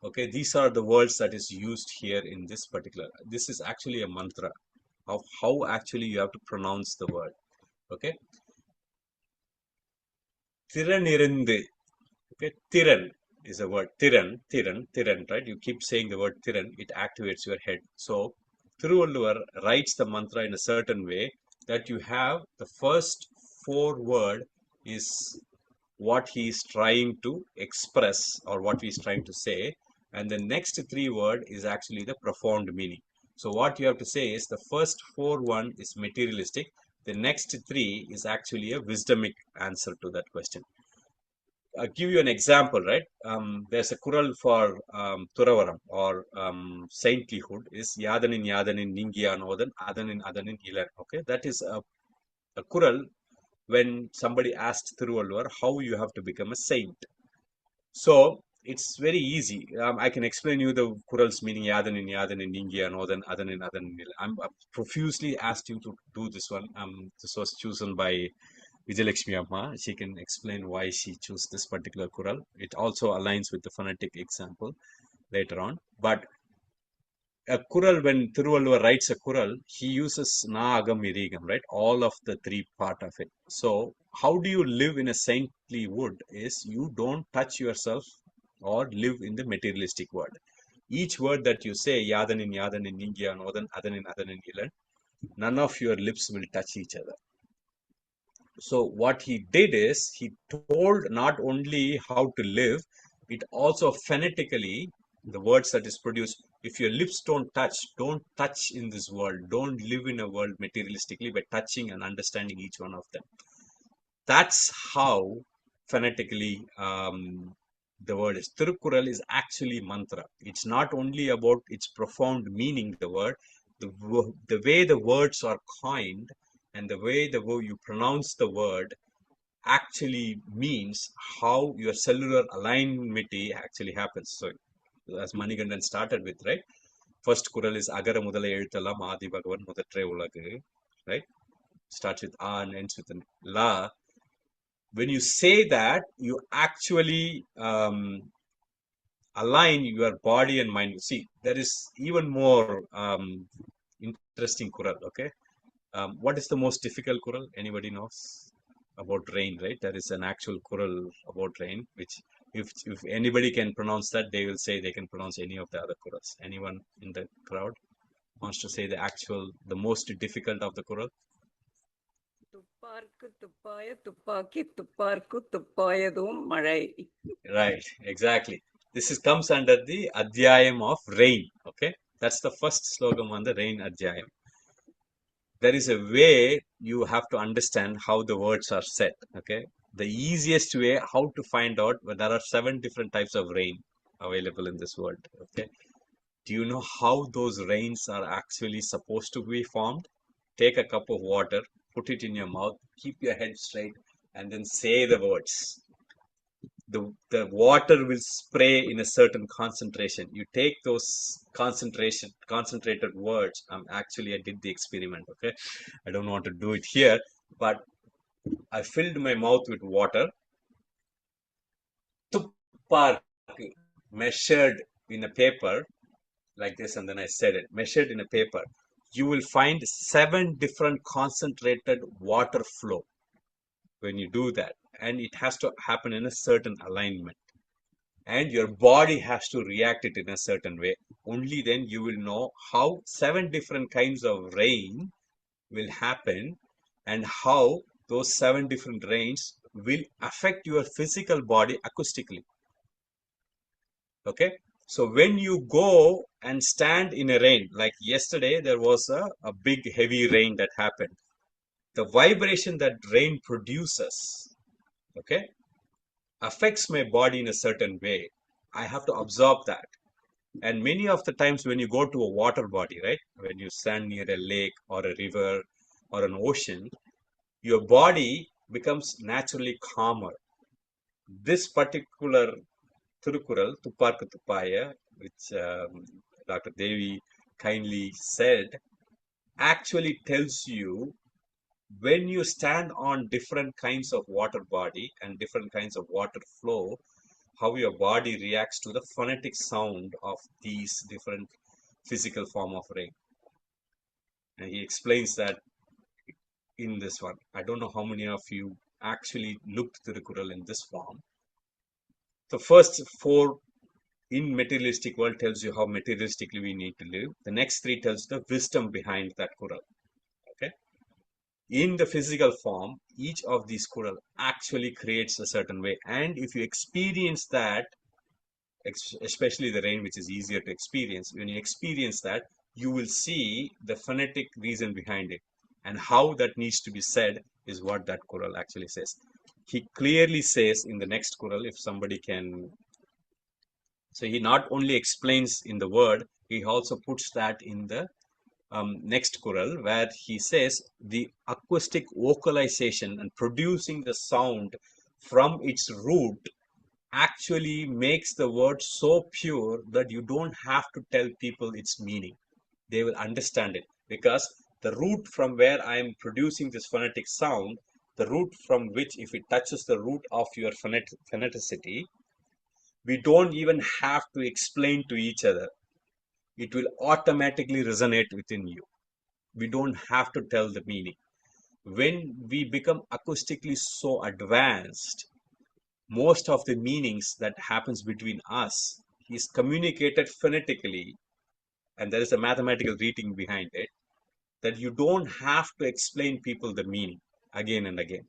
Okay, these are the words that is used here in this particular. This is actually a mantra of how actually you have to pronounce the word. Okay, tiranirinde. Okay, tiran is a word. Tiran, right? You keep saying the word tiran, it activates your head. So Thiruvalluvar writes the mantra in a certain way that you have the first 4 word is what he is trying to express or what he is trying to say, and the next 3 word is actually the profound meaning. So what you have to say is the first 4 one is materialistic, the next 3 is actually a wisdomic answer to that question. I'll give you an example, right? There's a kural for Turavaram or saintlyhood is Yadanin Yadanin Ningianodan Adanin Adanin Ilan. Okay, that is a kural when somebody asked Thiruvalluvar how you have to become a saint. So it's very easy. I can explain you the kurals meaning Yadanin Yadanin Ningianodan Adanin Adanin Ilan. I'm profusely asked you to do this one. This was chosen by Vijayalakshmi Amma. She can explain why she chose this particular kural. It also aligns with the phonetic example later on. But a kural, when Thiruvalluvar writes a kural, he uses na agam irigam, right? All of the 3 part of it. So how do you live in a saintly wood is you don't touch yourself or live in the materialistic world. Each word that you say, Yadanin Yadanin Ningya Nodan Adanin Adanin Ilan, none of your lips will touch each other. So what he did is he told not only how to live, it also phonetically, the words that is produced, if your lips don't touch in this world, don't live in a world materialistically by touching and understanding each one of them. That's how phonetically the word is. Tirukkural is actually mantra. It's not only about its profound meaning, the word, the way the words are coined and the way you pronounce the word actually means how your cellular alignment actually happens. So as Manigandan started with, right? First kural is Agara Mudala Eluthalam Adi Bhagavan Mudatre Ulagu, right? Starts with A and ends with an La. When you say that, you actually align your body and mind. See, there is even more interesting kural, okay? What is the most difficult kural? Anybody knows about rain, right? There is an actual kural about rain, which if anybody can pronounce that, they will say they can pronounce any of the other kurals. Anyone in the crowd wants to say the most difficult of the kural? துப்பார்க்கு துப்பாய துப்பாக்கி துப்பார்க்கு துப்பாயதும் மழை. Right, exactly. This comes under the Adhyayam of rain. Okay, that's the first slogam on the rain Adhyayam. There is a way you have to understand how the words are said. Okay, the easiest way how to find out, well, there are 7 different types of rain available in this world. Okay, do you know how those rains are actually supposed to be formed? Take a cup of water, put it in your mouth, keep your head straight, and then say the words. The water will spray in a certain concentration. You take those concentrated words. Actually, I did the experiment. Okay, I don't want to do it here, but I filled my mouth with water, measured in a paper like this, and then I said it. Measured in a paper, you will find 7 different concentrated water flow when you do that, and it has to happen in a certain alignment. And your body has to react it in a certain way. Only then you will know how 7 different kinds of rain will happen and how those 7 different rains will affect your physical body acoustically. Okay, so when you go and stand in a rain, like yesterday there was a big heavy rain that happened. The vibration that rain produces, okay, affects my body in a certain way. I have to absorb that. And many of the times when you go to a water body, right, when you stand near a lake or a river or an ocean, your body becomes naturally calmer. This particular Thirukural, Tupparku Tuppaya, which Dr. Devi kindly said, actually tells you when you stand on different kinds of water body and different kinds of water flow, how your body reacts to the phonetic sound of these different physical form of rain. And he explains that in this one. I don't know how many of you actually looked the Kural in this form. The first 4 in materialistic world tells you how materialistically we need to live. The next 3 tells the wisdom behind that Kural. Okay. In the physical form, each of these Kural actually creates a certain way. And if you experience that, especially the rain, which is easier to experience, when you experience that, you will see the phonetic reason behind it. And how that needs to be said is what that Kural actually says. He clearly says in the next Kural, if somebody can. So he not only explains in the word, he also puts that in the next Kural, where he says the acoustic vocalization and producing the sound from its root actually makes the word so pure that you don't have to tell people its meaning. They will understand it, because the root from where I am producing this phonetic sound, the root from which, if it touches the root of your phoneticity, we don't even have to explain to each other. It will automatically resonate within you. We don't have to tell the meaning. When we become acoustically so advanced, most of the meanings that happens between us is communicated phonetically, and there is a mathematical reading behind it, that you don't have to explain people the meaning again and again.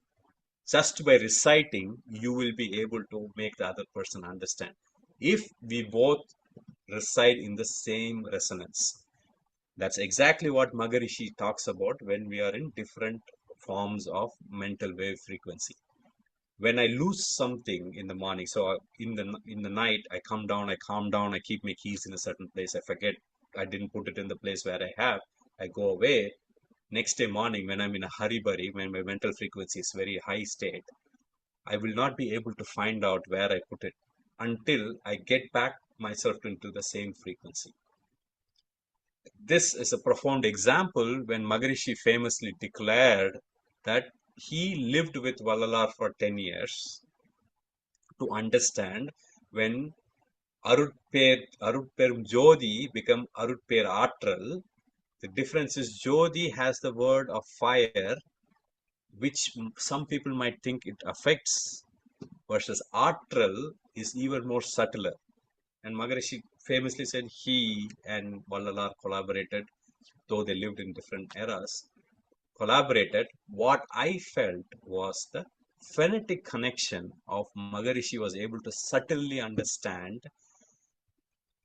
Just by reciting, you will be able to make the other person understand, if we both reside in the same resonance. That's exactly what Maharishi talks about when we are in different forms of mental wave frequency. When I lose something in the morning, so in the night, I come down, I calm down, I keep my keys in a certain place, I forget, I didn't put it in the place where I have, I go away. Next day morning, when I'm in a hurry-burry, when my mental frequency is very high state, I will not be able to find out where I put it until I get back myself into the same frequency. This is a profound example when Maharishi famously declared that he lived with Vallalar for 10 years to understand when Arutper Jodi become Arutper Atral. The difference is Jodi has the word of fire, which some people might think it affects, versus Atral is even more subtler. And Maharishi famously said he and Vallalar collaborated, though they lived in different eras, collaborated. What I felt was the phonetic connection of Maharishi was able to subtly understand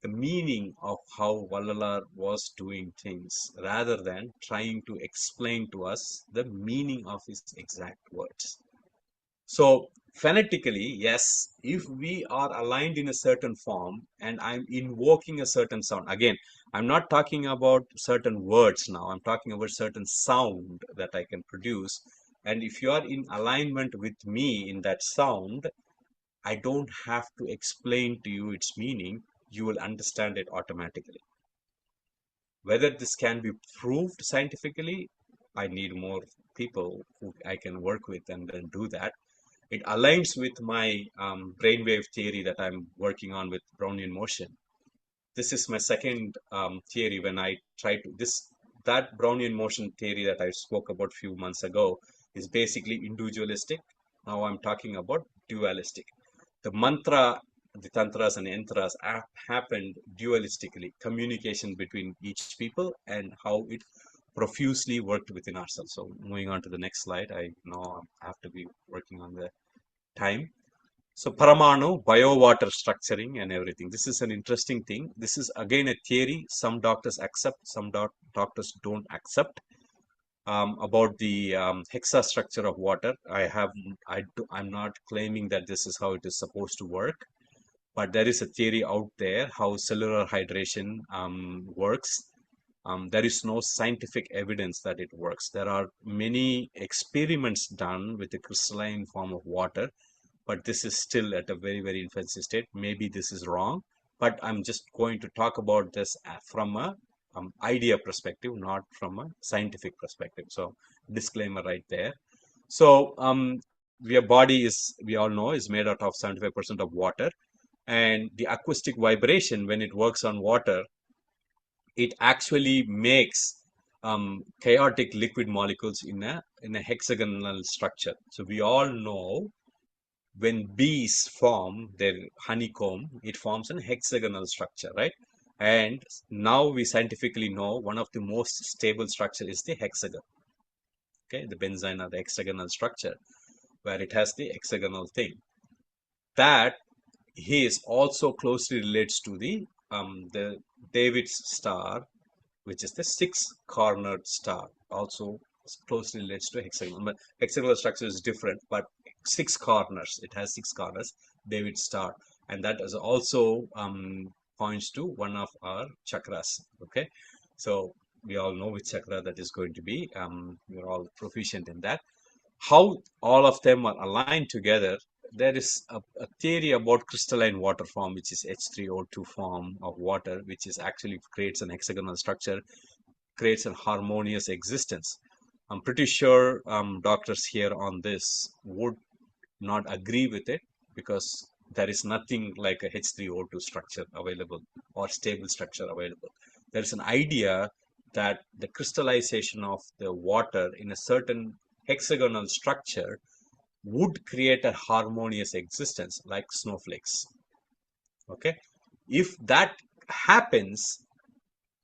the meaning of how Vallalar was doing things rather than trying to explain to us the meaning of his exact words. So phonetically, yes, if we are aligned in a certain form and I'm invoking a certain sound, again, I'm not talking about certain words now, I'm talking about certain sound that I can produce. And if you are in alignment with me in that sound, I don't have to explain to you its meaning, you will understand it automatically. Whether this can be proved scientifically, I need more people who I can work with and then do that. It aligns with my brainwave theory that I'm working on with Brownian motion. This is my second theory when I try to that Brownian motion theory that I spoke about a few months ago is basically individualistic. Now I'm talking about dualistic. The mantra, the tantras and yantras happened dualistically, communication between each people and how it profusely worked within ourselves. So moving on to the next slide, I know I have to be working on the time. So Paramanu, biowater structuring and everything. This is an interesting thing. This is again a theory. Some doctors accept, some doctors don't accept about the hexa structure of water. I'm not claiming that this is how it is supposed to work, but there is a theory out there how cellular hydration works. There is no scientific evidence that it works. There are many experiments done with the crystalline form of water, but this is still at a very, very infancy state. Maybe this is wrong, but I'm just going to talk about this from a idea perspective, not from a scientific perspective. So disclaimer right there. So your body is, we all know, is made out of 75% of water, and the acoustic vibration, when it works on water, it actually makes chaotic liquid molecules in a hexagonal structure. So we all know when bees form their honeycomb, it forms an hexagonal structure, right? And now we scientifically know one of the most stable structure is the hexagon. Okay, the benzene or the hexagonal structure, where it has the hexagonal thing. That is also closely relates to the David's star, which is the six-cornered star. Also closely relates to hexagon. But hexagonal structure is different, but six corners. It has six corners. David's star, and that is also points to one of our chakras. Okay, so we all know which chakra that is going to be. We're all proficient in that. How all of them are aligned together. There is a theory about crystalline water form, which is H3O2 form of water, which is actually creates an hexagonal structure, creates a harmonious existence. I'm pretty sure doctors here on this would not agree with it, because there is nothing like a H3O2 structure available or stable structure available. There is an idea that the crystallization of the water in a certain hexagonal structure would create a harmonious existence like snowflakes. Okay, if that happens,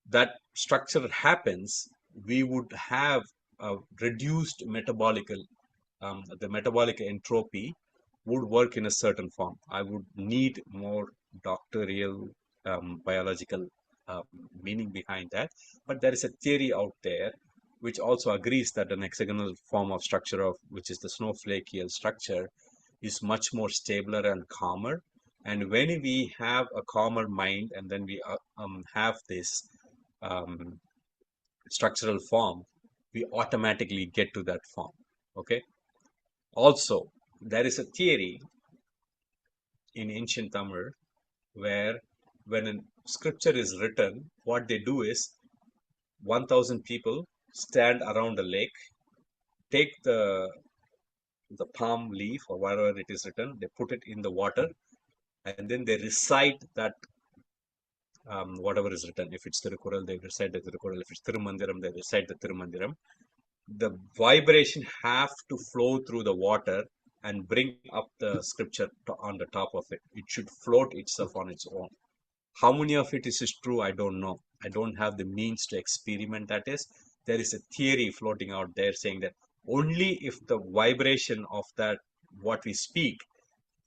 that structure happens, we would have a reduced the metabolic entropy would work in a certain form. I would need more doctoral biological meaning behind that. But there is a theory out there which also agrees that an hexagonal form of structure of which is the snowflakeal structure is much more stabler and calmer. And when we have a calmer mind and then we have this um, structural form, we automatically get to that form. Okay. Also, There is a theory in ancient Tamil where when a scripture is written, what they do is 1,000 people stand around a lake, take the palm leaf or whatever it is written, they put it in the water, and then they recite that whatever is written. If it's Tirukural, they recite the Tirukural. If it's Tirumandiram, they recite the Tirumandiram. The vibration have to flow through the water and bring up the scripture on the top of it. It should float itself on its own. How many of it is true? I don't know. I don't have the means to experiment that is. There is a theory floating out there saying that only if the vibration of that what we speak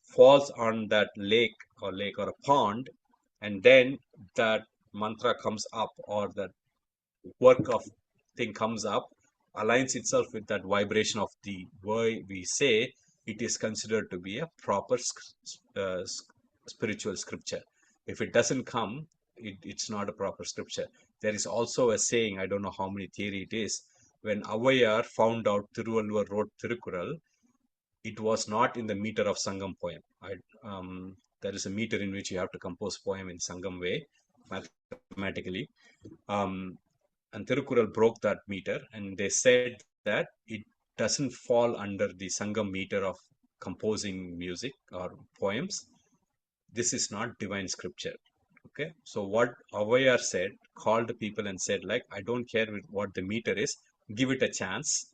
falls on that lake or a pond, and then that mantra comes up or that work of thing comes up, aligns itself with that vibration of the word we say, it is considered to be a proper spiritual scripture. If it doesn't come, it's not a proper scripture. There is also a saying, I don't know how many theory it is, when Avayar found out Thiruvalluvar wrote Thirukural, it was not in the meter of Sangam poem. There is a meter in which you have to compose poem in Sangam way, mathematically. And Thirukural broke that meter, and they said that it doesn't fall under the Sangam meter of composing music or poems. This is not divine scripture. Okay, so what Avayar said, called the people and said, like, I don't care what the meter is, give it a chance.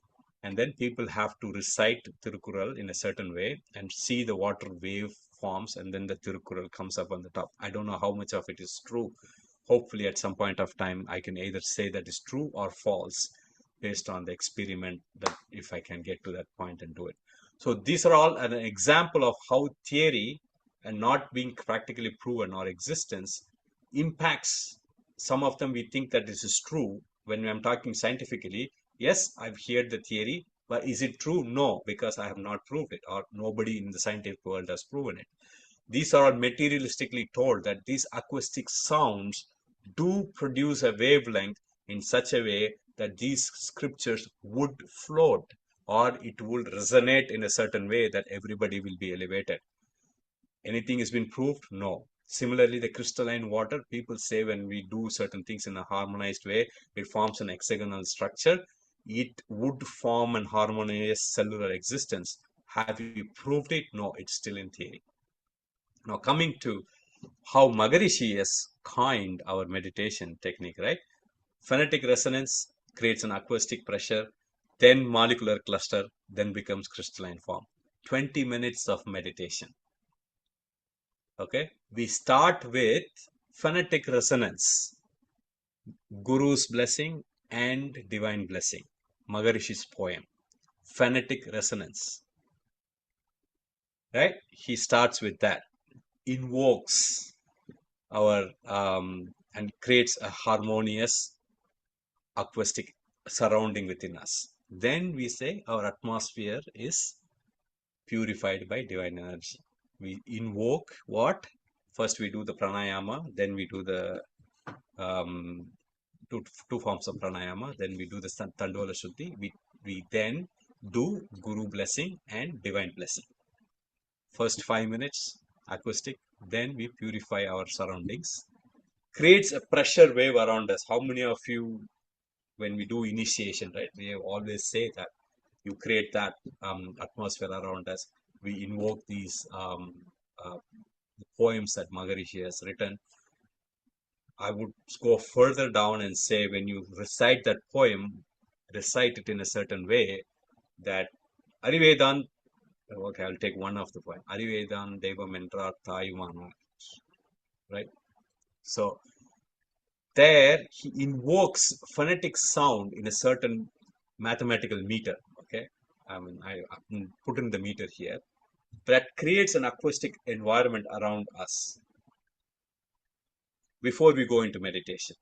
And then people have to recite Tirukural in a certain way and see the water wave forms, and then the Tirukural comes up on the top. I don't know how much of it is true. Hopefully at some point of time, I can either say that is true or false based on the experiment, that if I can get to that point and do it. So these are all an example of how theory and not being practically proven or existence impacts. Some of them we think that this is true. When I'm talking scientifically, yes, I've heard the theory, but is it true? No, because I have not proved it, or nobody in the scientific world has proven it. These are materialistically told that these acoustic sounds do produce a wavelength in such a way that these scriptures would float, or it will resonate in a certain way that everybody will be elevated. Anything has been proved? No. Similarly, the crystalline water, people say when we do certain things in a harmonized way, it forms an hexagonal structure. It would form an harmonious cellular existence. Have you proved it? No, it's still in theory. Now, coming to how Maharishi has coined our meditation technique, right? Phonetic resonance creates an acoustic pressure, then molecular cluster, then becomes crystalline form. 20 minutes of meditation. Okay, we start with phonetic resonance, Guru's blessing and divine blessing, Maharishi's poem, phonetic resonance, right? He starts with that, invokes our and creates a harmonious acoustic surrounding within us. Then we say our atmosphere is purified by divine energy. We invoke what? First we do the pranayama, then we do the two forms of pranayama, then we do the Tandola Shuddhi. We then do Guru blessing and divine blessing. First 5 minutes acoustic, then we purify our surroundings. Creates a pressure wave around us. How many of you, when we do initiation, right, we always say that you create that atmosphere around us. We invoke these poems that Maharishi has written. I would go further down and say when you recite that poem, recite it in a certain way that Arivedan, okay, I'll take one of the poem. Arivedan Deva Mentra Tayumana, right? So there he invokes phonetic sound in a certain mathematical meter, okay? I mean, I put in the meter here. That creates an acoustic environment around us before we go into meditation.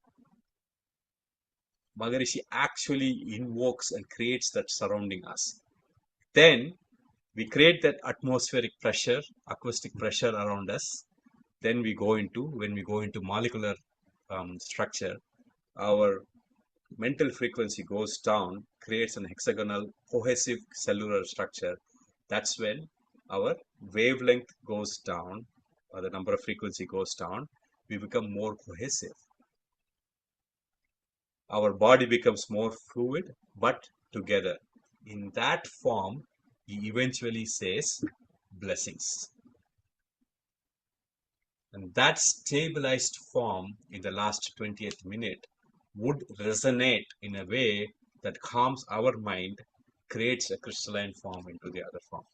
Maharishi actually invokes and creates that surrounding us. Then we create that atmospheric pressure, acoustic pressure around us. Then when we go into molecular structure, our mental frequency goes down, creates an hexagonal cohesive cellular structure. That's when our wavelength goes down, or the number of frequency goes down, we become more cohesive. Our body becomes more fluid, but together. In that form, he eventually says blessings. And that stabilized form in the last 20th minute would resonate in a way that calms our mind, creates a crystalline form into the other form.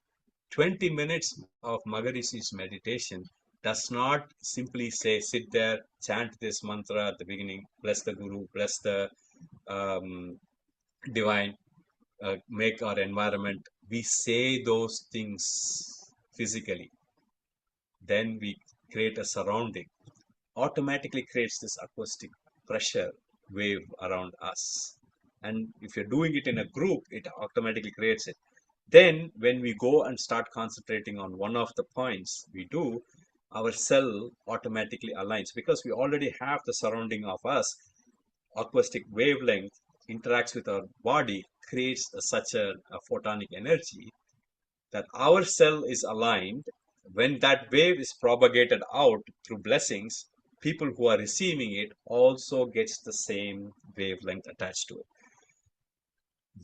20 minutes of Maharishi's meditation does not simply say, sit there, chant this mantra at the beginning, bless the Guru, bless the divine, make our environment. We say those things physically. Then we create a surrounding, automatically creates this acoustic pressure wave around us. And if you're doing it in a group, it automatically creates it. Then when we go and start concentrating on one of the points we do, our cell automatically aligns because we already have the surrounding of us. Acoustic wavelength interacts with our body, creates such a photonic energy that our cell is aligned. When that wave is propagated out through blessings, people who are receiving it also gets the same wavelength attached to it.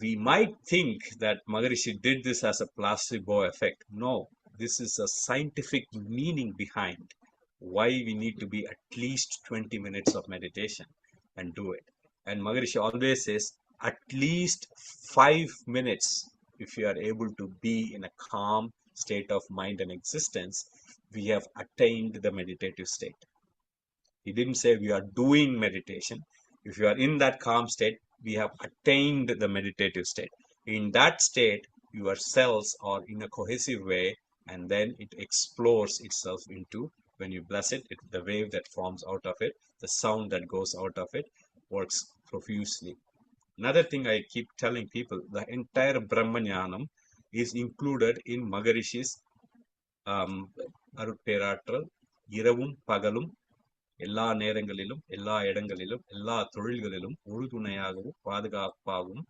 We might think that Maharishi did this as a placebo effect. No, this is a scientific meaning behind why we need to be at least 20 minutes of meditation and do it. And Maharishi always says at least 5 minutes. If you are able to be in a calm state of mind and existence, we have attained the meditative state. He didn't say we are doing meditation. If you are in that calm state, we have attained the meditative state. In that state, your cells are in a cohesive way, and then it explores itself into, when you bless it, the wave that forms out of it, the sound that goes out of it, works profusely. Another thing I keep telling people, the entire Brahmanyanam is included in Maharishi's Arutperatral, Iravum Pagalum, எல்லா நேரங்களிலும் எல்லா இடங்களிலும் எல்லா தொழில்களிலும் உறுதுணையாகவும் பாதுகாப்பாகவும்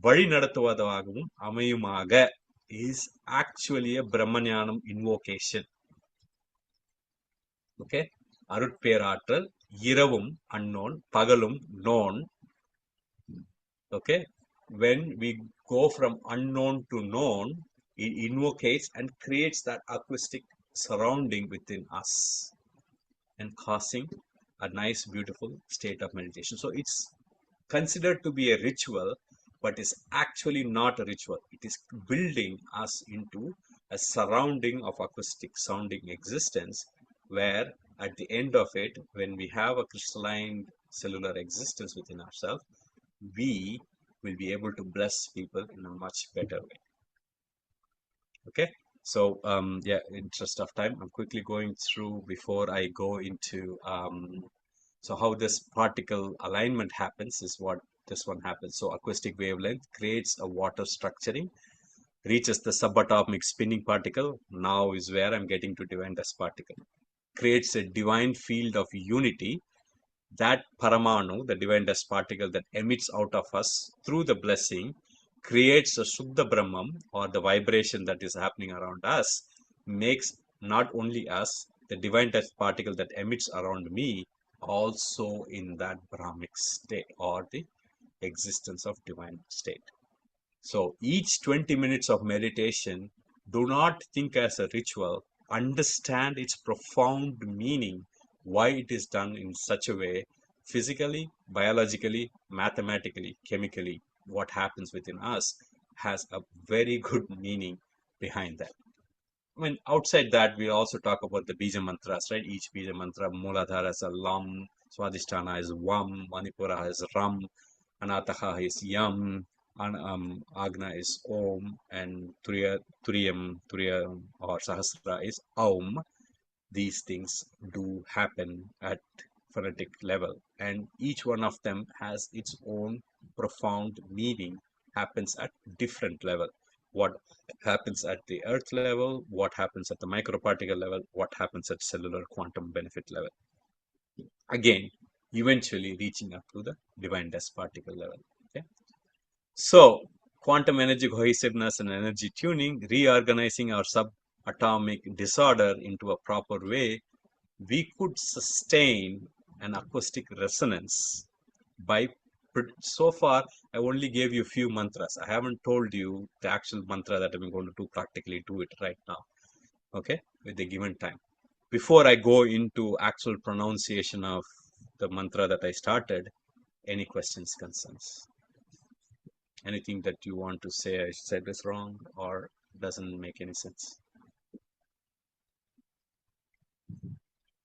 வழி நடத்துவதாகவும் அமையுமாக is actually a Brahmanyanam invocation. Okay, அருட்பேராற்றல், இரவும் unknown, பகலும் known. Okay, when we go from unknown to known, it invocates and creates that acoustic surrounding within us and causing a nice, beautiful state of meditation. So it's considered to be a ritual, but is actually not a ritual. It is building us into a surrounding of acoustic sounding existence, where at the end of it, when we have a crystalline cellular existence within ourselves, we will be able to bless people in a much better way. Okay. So, yeah, in interest of time, I'm quickly going through before I go into, so how this particle alignment happens is what this one happens. So acoustic wavelength creates a water structuring, reaches the subatomic spinning particle. Now is where I'm getting to divine dust particle. Creates a divine field of unity. That paramanu, the divine dust particle that emits out of us through the blessing, creates a Shuddha Brahman, or the vibration that is happening around us, makes not only us, the divine dust particle that emits around me, also in that Brahmic state, or the existence of divine state. So each 20 minutes of meditation, do not think as a ritual, understand its profound meaning, why it is done in such a way, physically, biologically, mathematically, chemically, what happens within us has a very good meaning behind that. I mean, outside that, we also talk about the Bija mantras, right? Each Bija mantra, Mooladhara is a Lam, Swadhisthana is Vam, Manipura is Ram, Anataha is Yam, Agna is Om, and Turiyam or Sahasra is Aum. These things do happen at phonetic level, and each one of them has its own profound meaning, happens at different level. What happens at the earth level, what happens at the microparticle level, what happens at cellular quantum benefit level. Again, eventually reaching up to the divine dust particle level. Okay. So quantum energy cohesiveness and energy tuning, reorganizing our subatomic disorder into a proper way, we could sustain an acoustic resonance by. So far, I only gave you a few mantras. I haven't told you the actual mantra that I'm going to do practically do it right now. Okay, with the given time. Before I go into actual pronunciation of the mantra that I started, any questions, concerns? Anything that you want to say I said is wrong or doesn't make any sense?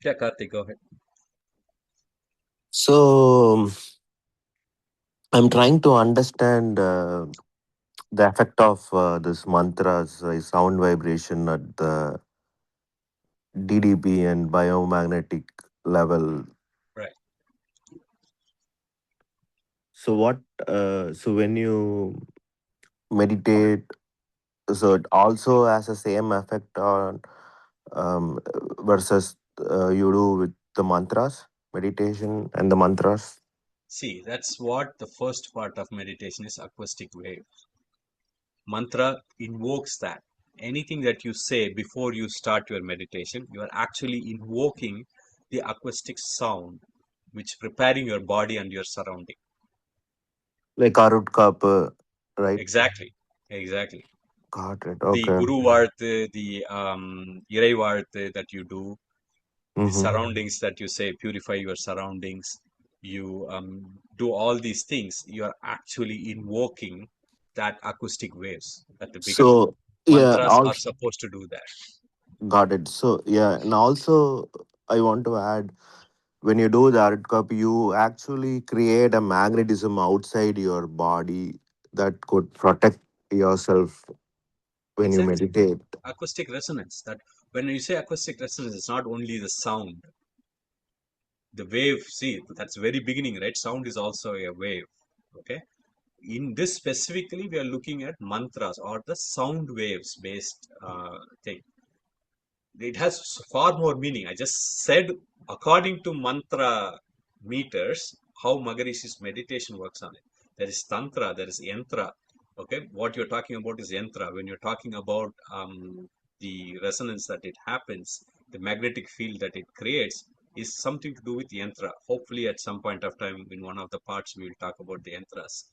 Yeah, Karthik, go ahead. So I'm trying to understand the effect of this mantras, sound vibration at the DDP and biomagnetic level. Right. So what? So when you meditate, so it also has the same effect on um, versus you do with the mantras, meditation and the mantras. See, that's what the first part of meditation is, acoustic wave. Mantra invokes that. Anything that you say before you start your meditation, you are actually invoking the acoustic sound, which preparing your body and your surrounding. Like Arut Kap, right? Exactly. Exactly. Got it. The Okay. Guru Vartha, the Irai Vartha that you do, the Mm-hmm. surroundings that you say, purify your surroundings, you do all these things, you are actually invoking that acoustic waves at the beginning. So yeah, Mantras are also supposed to do that. got it. So yeah, and also I want to add, when you do the Arut Kap, you actually create a magnetism outside your body that could protect yourself when you Exactly. meditate. Acoustic resonance. That when you say acoustic resonance, it's not only the sound, the wave. See, that's very beginning, right? Sound is also a wave. Okay. In this specifically, we are looking at mantras or the sound waves based thing. It has far more meaning. I just said, according to mantra meters, how Maharishi's meditation works on it. There is tantra, there is yantra. Okay, what you're talking about is yantra. When you're talking about the resonance that it happens, the magnetic field that it creates is something to do with yantra. Hopefully, at some point of time, in one of the parts, we will talk about the yantras.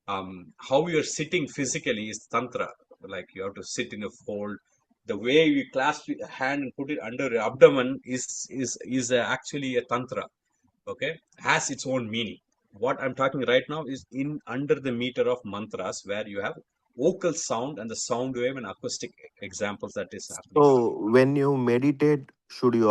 How you're sitting physically is tantra. Like you have to sit in a fold. The way you clasp your hand and put it under your abdomen is actually a tantra. Okay, has its own meaning. What I'm talking right now is in under the meter of mantras, where you have vocal sound and the sound wave and acoustic examples that is happening on. So when you meditate, should you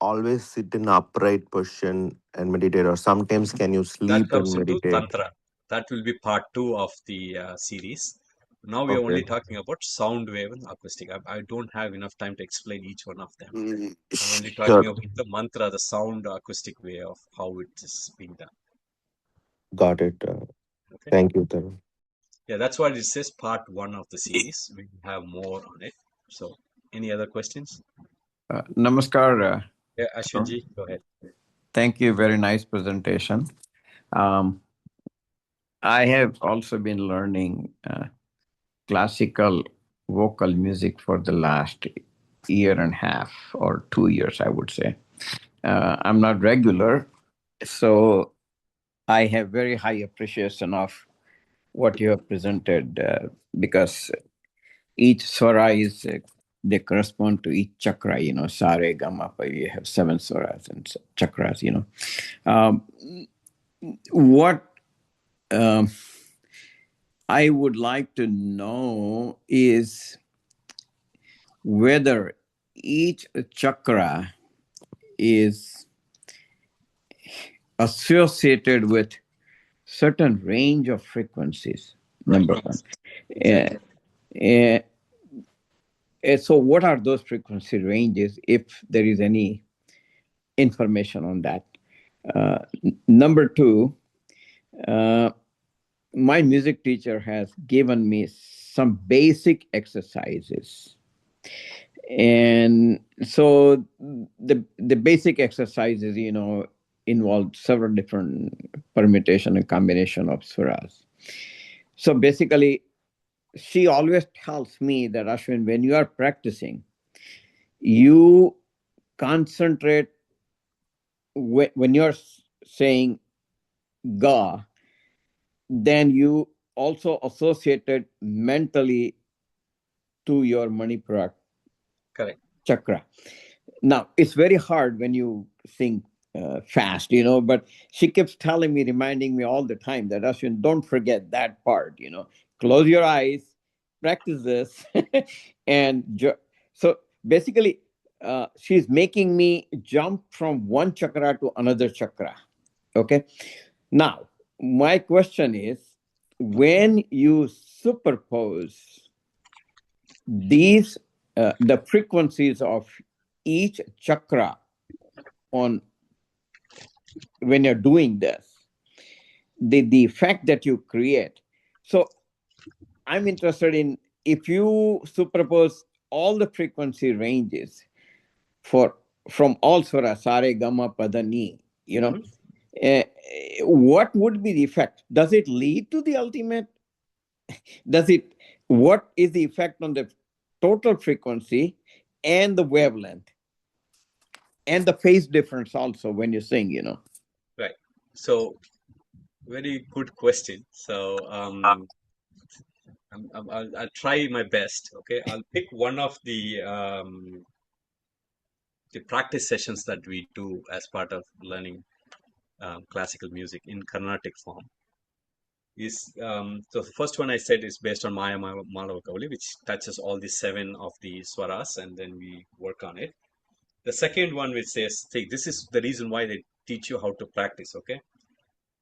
always sit in upright position and meditate, or sometimes can you That sleep and comes into meditate? tantra. That will be part 2 of the series. Now we are Okay. only talking about sound wave and acoustic. I don't have enough time to explain each one of them. I'm only Sure. talking about the mantra, the sound acoustic way of how it is being done. Got it. Okay. Thank you, Tarun. Yeah, that's why it says part 1 of the series. We have more on it. So, any other questions? Namaskar. Yeah, Ashwinji, go ahead. Thank you. Very nice presentation. I have also been learning classical vocal music for the last year and a half or 2 years, I would say. I'm not regular, so I have very high appreciation of what you have presented because each swara is they correspond to each chakra. Sare, Gama, Pa. You have 7 swaras and chakras. What I would like to know is whether each chakra is associated with certain range of frequencies. Right. Number one. Exactly. So what are those frequency ranges, if there is any information on that? Number two, my music teacher has given me some basic exercises. And so the basic exercises, involve several different permutation and combination of swaras. So basically, she always tells me that, Ashwin, when you are practicing, you concentrate when you're saying ga, then you also associate it mentally to your Manipura Correct. chakra. Now, it's very hard when you sing fast, but she keeps telling me, reminding me all the time that, Ashwin, don't forget that part, close your eyes, practice this. So basically, she's making me jump from one chakra to another chakra. Okay. Now, my question is, when you superpose these, the frequencies of each chakra on when you're doing this, the effect that you create. So I'm interested in, if you superpose all the frequency ranges from all swaras, sare, gama, pada, ni, what would be the effect? Does it lead to the ultimate? What is the effect on the total frequency and the wavelength and the phase difference also when you sing, Right. So very good question. So I'll try my best. Okay, I'll pick one of the practice sessions that we do as part of learning classical music in Carnatic form. So the first one I said is based on Maya Malava Kauli, which touches all the 7 of the swaras, and then we work on it. The second one which says, see, this is the reason why they teach you how to practice. Okay.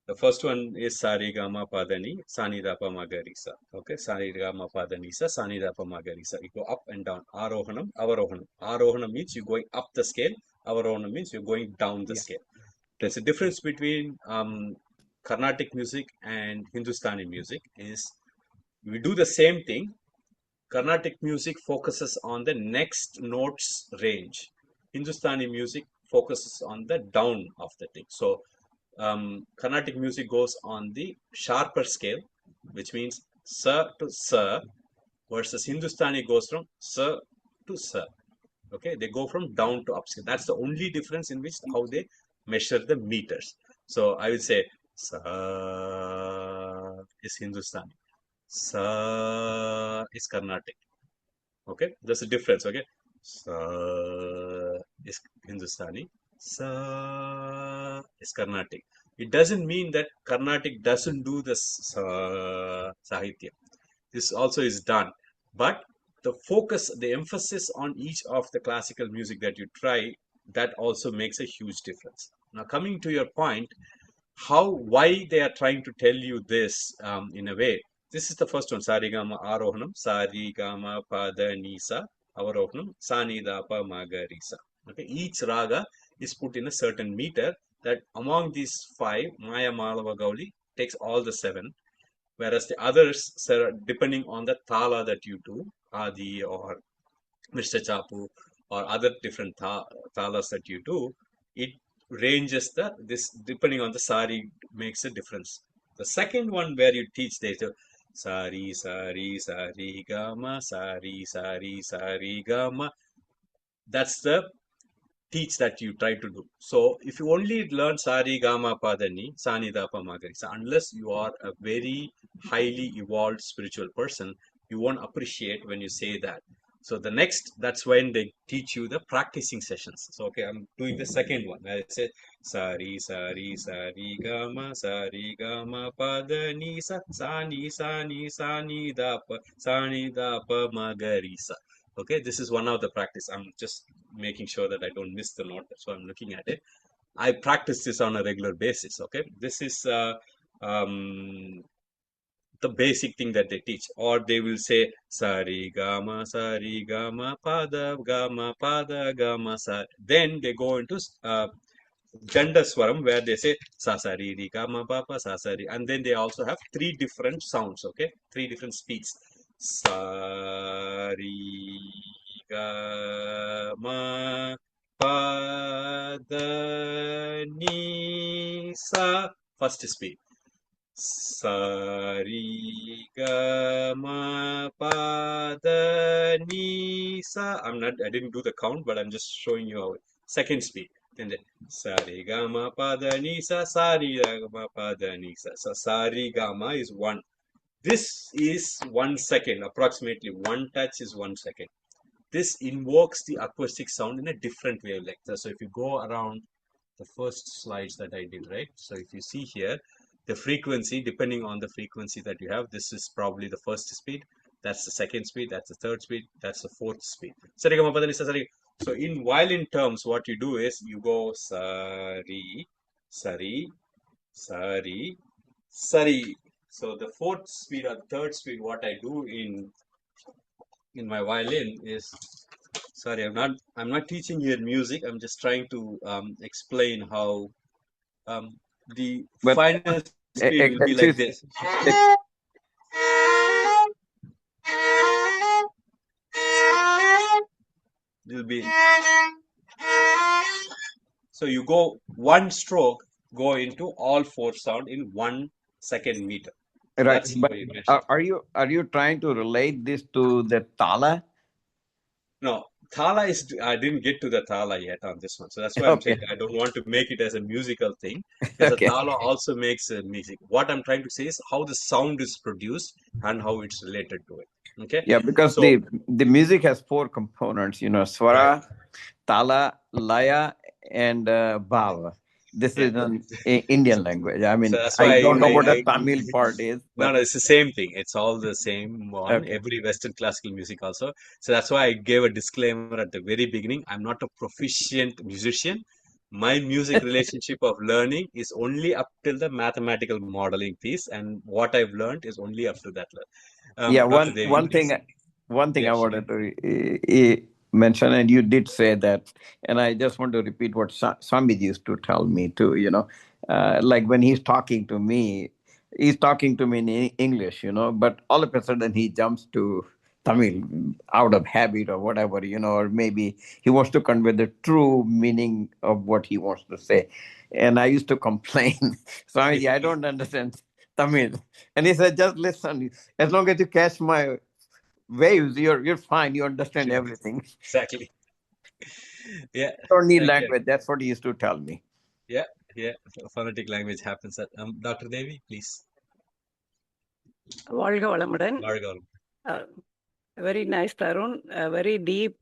The first one is Sarigama Padani, Sanidapa Magarisa. Okay, Sarigama Padanisa, Sanidapa Magarisa. You go up and down. Arohanam, Avarohanam. Arohanam means you're going up the scale. Avarohanam means you're going down the scale. There's a difference between Carnatic music and Hindustani music is we do the same thing. Carnatic music focuses on the next notes range. Hindustani music focuses on the down of the thing. So Carnatic music goes on the sharper scale, which means sa to sa, versus Hindustani goes from sa to sa. Okay, they go from down to upscale. That's the only difference in which how they measure the meters. So I would say sa is Hindustani, sa is Carnatic. Okay, there's a difference. Okay, sa is Hindustani, sa is Carnatic. It doesn't mean that Carnatic doesn't do the Sahitya. This also is done, but the focus, the emphasis on each of the classical music that you try, that also makes a huge difference. Now, coming to your point, why they are trying to tell you this in a way. This is the first one, Sarigama Arohanam, Sarigama Pada Nisa, Avarohanam, Sanidapa Magarisa. Okay, each raga is put in a certain meter that among these 5, Maya Malava Gauli takes all the 7, whereas the others, depending on the thala that you do, Adi or Mr. Chapu or other different thalas that you do, it ranges this depending on the sari makes a difference. The second one where you teach there's sari sari sari gama sari sari sari gama. That's the teach that you try to do. So if you only learn sari gama padani sanidapa magarisa, unless you are a very highly evolved spiritual person, you won't appreciate when you say that. So the next, that's when they teach you the practicing sessions. So okay, I'm doing the second one. I say sari sari sari gama padani sa sani sani sani dapa magarisa. Okay, this is one of the practice. I'm just making sure that I don't miss the note. So I'm looking at it. I practice this on a regular basis. Okay, this is the basic thing that they teach. Or they will say sari gama pada gama sa. Then they go into gender swaram where they say sasari ri gama papa sasari, and then they also have 3 different sounds. Okay, 3 different speeds. Sari gama pada ni sa, first speed. Sari ga ma pa da ni sa. I didn't do the count, but I'm just showing you how. Second speed. And then sa re ga ma pa da ni sa, sa re ga ma pa da ni sa. So sa re ga ma is 1. This is 1 second, approximately. One touch is 1 second. This invokes the acoustic sound in a different wavelength. So if you go around the first slides that I did, right? So if you see here, the frequency, depending on the frequency that you have, this is probably the first speed, that's the second speed, that's the third speed, that's the fourth speed. So in violin terms, what you do is you go sari, sari, sari, sari. So the fourth speed or the third speed, what I do in my violin is, sorry, I'm not teaching you music. I'm just trying to explain how the But final speed will be like excuse, this. It will be, so you go one stroke, go into all four sound in 1 second meter. So right, that's but how you measure. are you trying to relate this to the tala? No, Thala is, I didn't get to the Thala yet on this one. So that's why I'm saying Okay, I don't want to make it as a musical thing, because the okay. Thala also makes music. What I'm trying to say is how the sound is produced and how it's related to it. Okay. Yeah, because So, the music has four components, you know, right. swara, tala, laya, and bhava. This Yeah. is an Indian language. I So mean, that's I why don't know what the Tamil part is, no, but no, it's the same thing. It's all the same one. okay. Every Western classical music also. So that's why I gave a disclaimer at the very beginning. I'm not a proficient musician. My music relationship of learning is only up till the mathematical modeling piece, and what I've learned is only up to that level. Yeah, Dr. Devi, please. one thing Yeah, I sure. wanted to mention, and you did say that, and I just want to repeat what Swami used to tell me too. You know, like when he's talking to me in English, you know, but all of a sudden he jumps to Tamil out of habit or whatever, you know, or maybe he wants to convey the true meaning of what he wants to say. And I used to complain, Swami, I don't understand Tamil. And he said, just listen. As long as you catch my waves, you're fine. You understand Sure. everything. Exactly. Yeah. Don't need Okay. language. That's what he used to tell me. Yeah. Yeah. Phonetic language happens. Dr. Devi, please. வாழ்க வளமுடன். Margal. Very nice, Tarun. A very deep,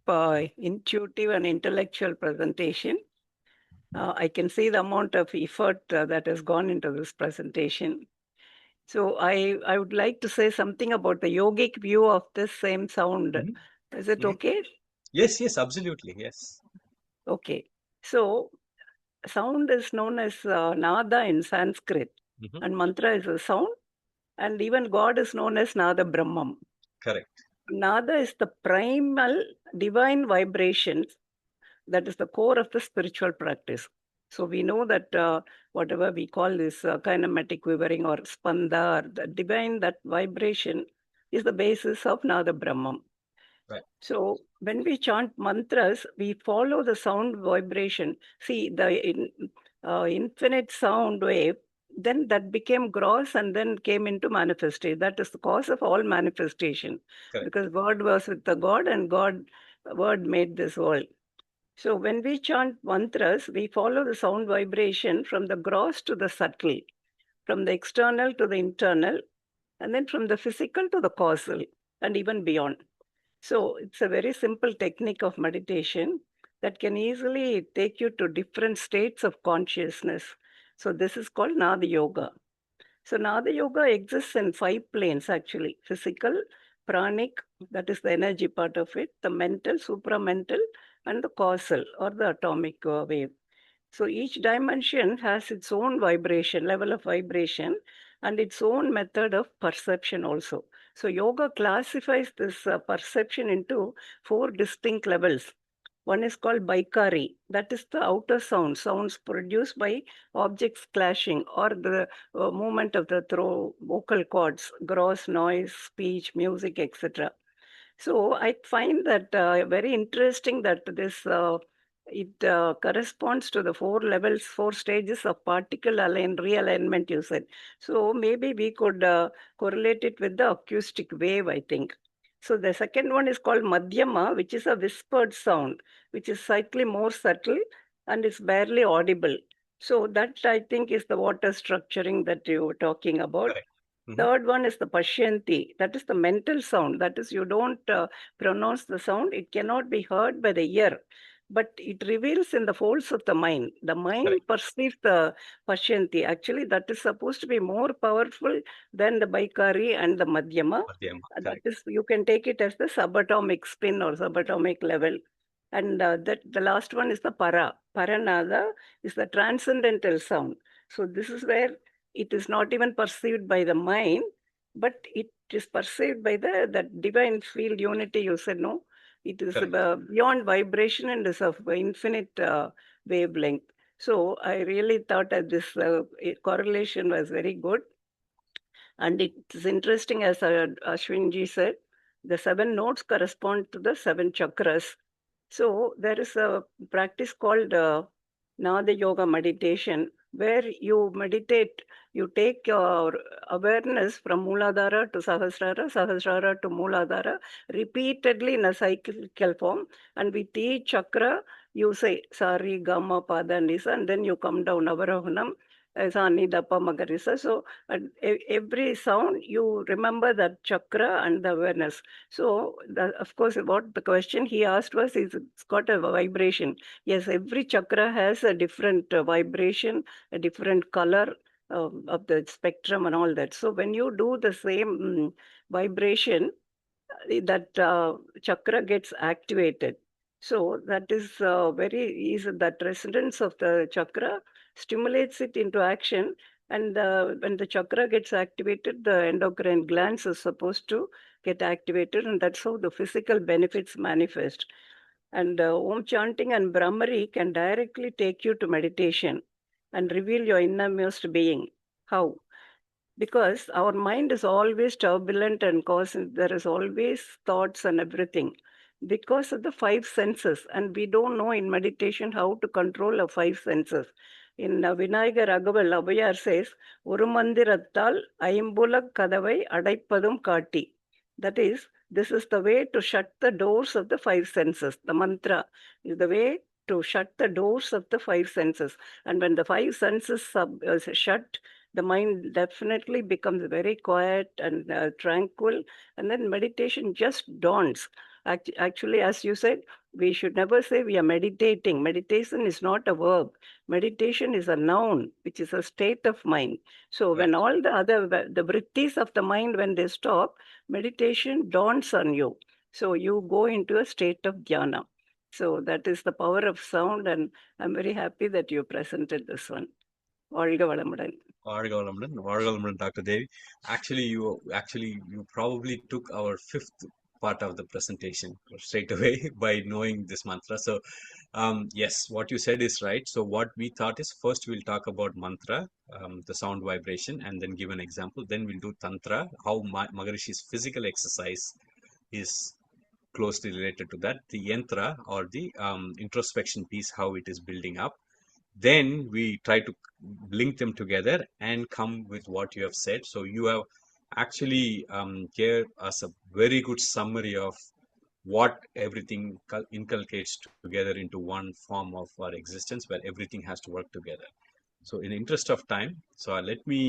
intuitive and intellectual presentation. I can see the amount of effort that has gone into this presentation. So I would like to say something about the yogic view of this same sound. Is it okay? Yes, yes, absolutely. Yes. Okay. So sound is known as nada in Sanskrit, and mantra is a sound, and even God is known as Nada Brahmam. Correct. Nada is the primal divine vibrations that is the core of the spiritual practice. So we know that whatever we call this kinematic quivering or spanda, or the divine, that vibration is the basis of Nada Brahmam. Right. So when we chant mantras, we follow the sound vibration. See, the infinite sound wave, then that became gross and then came into manifestation. That is the cause of all manifestation. Correct. Because Word was with the God, and Word made this world. So when we chant mantras, we follow the sound vibration from the gross to the subtle, from the external to the internal, and then from the physical to the causal, and even beyond. So it's a very simple technique of meditation that can easily take you to different states of consciousness. So this is called Nada Yoga. So Nada Yoga exists in 5 planes actually: physical, pranic, that is the energy part of it, the mental, supramental, and the causal or the atomic wave. So each dimension has its own vibration, level of vibration, and its own method of perception also. So yoga classifies this perception into 4 distinct levels. One is called Baikari, that is the outer sounds produced by objects clashing or the movement of the throat, vocal cords, gross noise, speech, music, etc. So I find that very interesting that this It corresponds to the 4 levels, 4 stages of particle realignment, you said. So maybe we could correlate it with the acoustic wave, I think. So the second one is called Madhyama, which is a whispered sound, which is slightly more subtle and it's barely audible. So that I think is the water structuring that you were talking about. Correct. Third one is the Pashyanti. That is the mental sound. That is, you don't pronounce the sound. It cannot be heard by the ear, but it reveals in the folds of the mind. The mind Correct. perceives the Pashyanti. Actually, that is supposed to be more powerful than the Baikari and the Madhyama. Madhyama. That Correct. is, you can take it as the subatomic spin or subatomic level. And that the last one is the Para. Paranada is the transcendental sound. So this is where it is not even perceived by the mind, but it is perceived by the divine field unity, you said, no? It is Correct. beyond vibration and is of infinite wavelength. So I really thought that this correlation was very good. And it's interesting, as Ashwinji said, the 7 notes correspond to the 7 chakras. So there is a practice called Nada Yoga meditation, where you meditate, you take your awareness from Mooladhara to Sahasrara, Sahasrara to Mooladhara, repeatedly in a cyclical form. And with each chakra, you say Sari, Gama, Pada, Nisa, and then you come down Avarohanam, Sani, Dapa, Magarisa. So every sound, you remember that chakra and the awareness. So, of course, what the question he asked was, it's got a vibration. Yes, every chakra has a different vibration, a different color of the spectrum and all that. So, when you do the same vibration, that chakra gets activated. So that is very easy. That resonance of the chakra stimulates it into action. And when the chakra gets activated, the endocrine glands are supposed to get activated. And that's how the physical benefits manifest. And Om chanting and Brahmari can directly take you to meditation and reveal your innermost being. How? Because our mind is always turbulent and there is always thoughts and everything because of the 5 senses, and we don't know in meditation how to control our 5 senses. In Vinayagar Ragaval, Abhayar says, ஒரு மந்திரத்தால் ஐம்புலக் கதவை அடைப்பதும் காட்டி. That is, this is the way to shut the doors of the 5 senses. The mantra is the way to shut the doors of the 5 senses. And when the 5 senses shut, the mind definitely becomes very quiet and tranquil, and then meditation just dawns. Actually, as you said, we should never say we are meditating. Meditation is not a verb. Meditation is a noun, which is a state of mind. So when all the vrittis of the mind, when they stop, meditation dawns on you. So you go into a state of dhyana. So that is the power of sound, and I'm very happy that you presented this one. வாழ்க வளமுடன். Dr. Devi. Actually, you probably took our 5th part of the presentation straight away by knowing this mantra. So, yes, what you said is right. So, what we thought is first we'll talk about mantra, the sound vibration, and then give an example. Then we'll do tantra, how Maharishi's physical exercise is closely related to that. The yantra or the introspection piece, how it is building up. Then we try to link them together and come with what you have said. So you have actually gave us a very good summary of what everything inculcates together into one form of our existence, where everything has to work together. So in the interest of time, so let me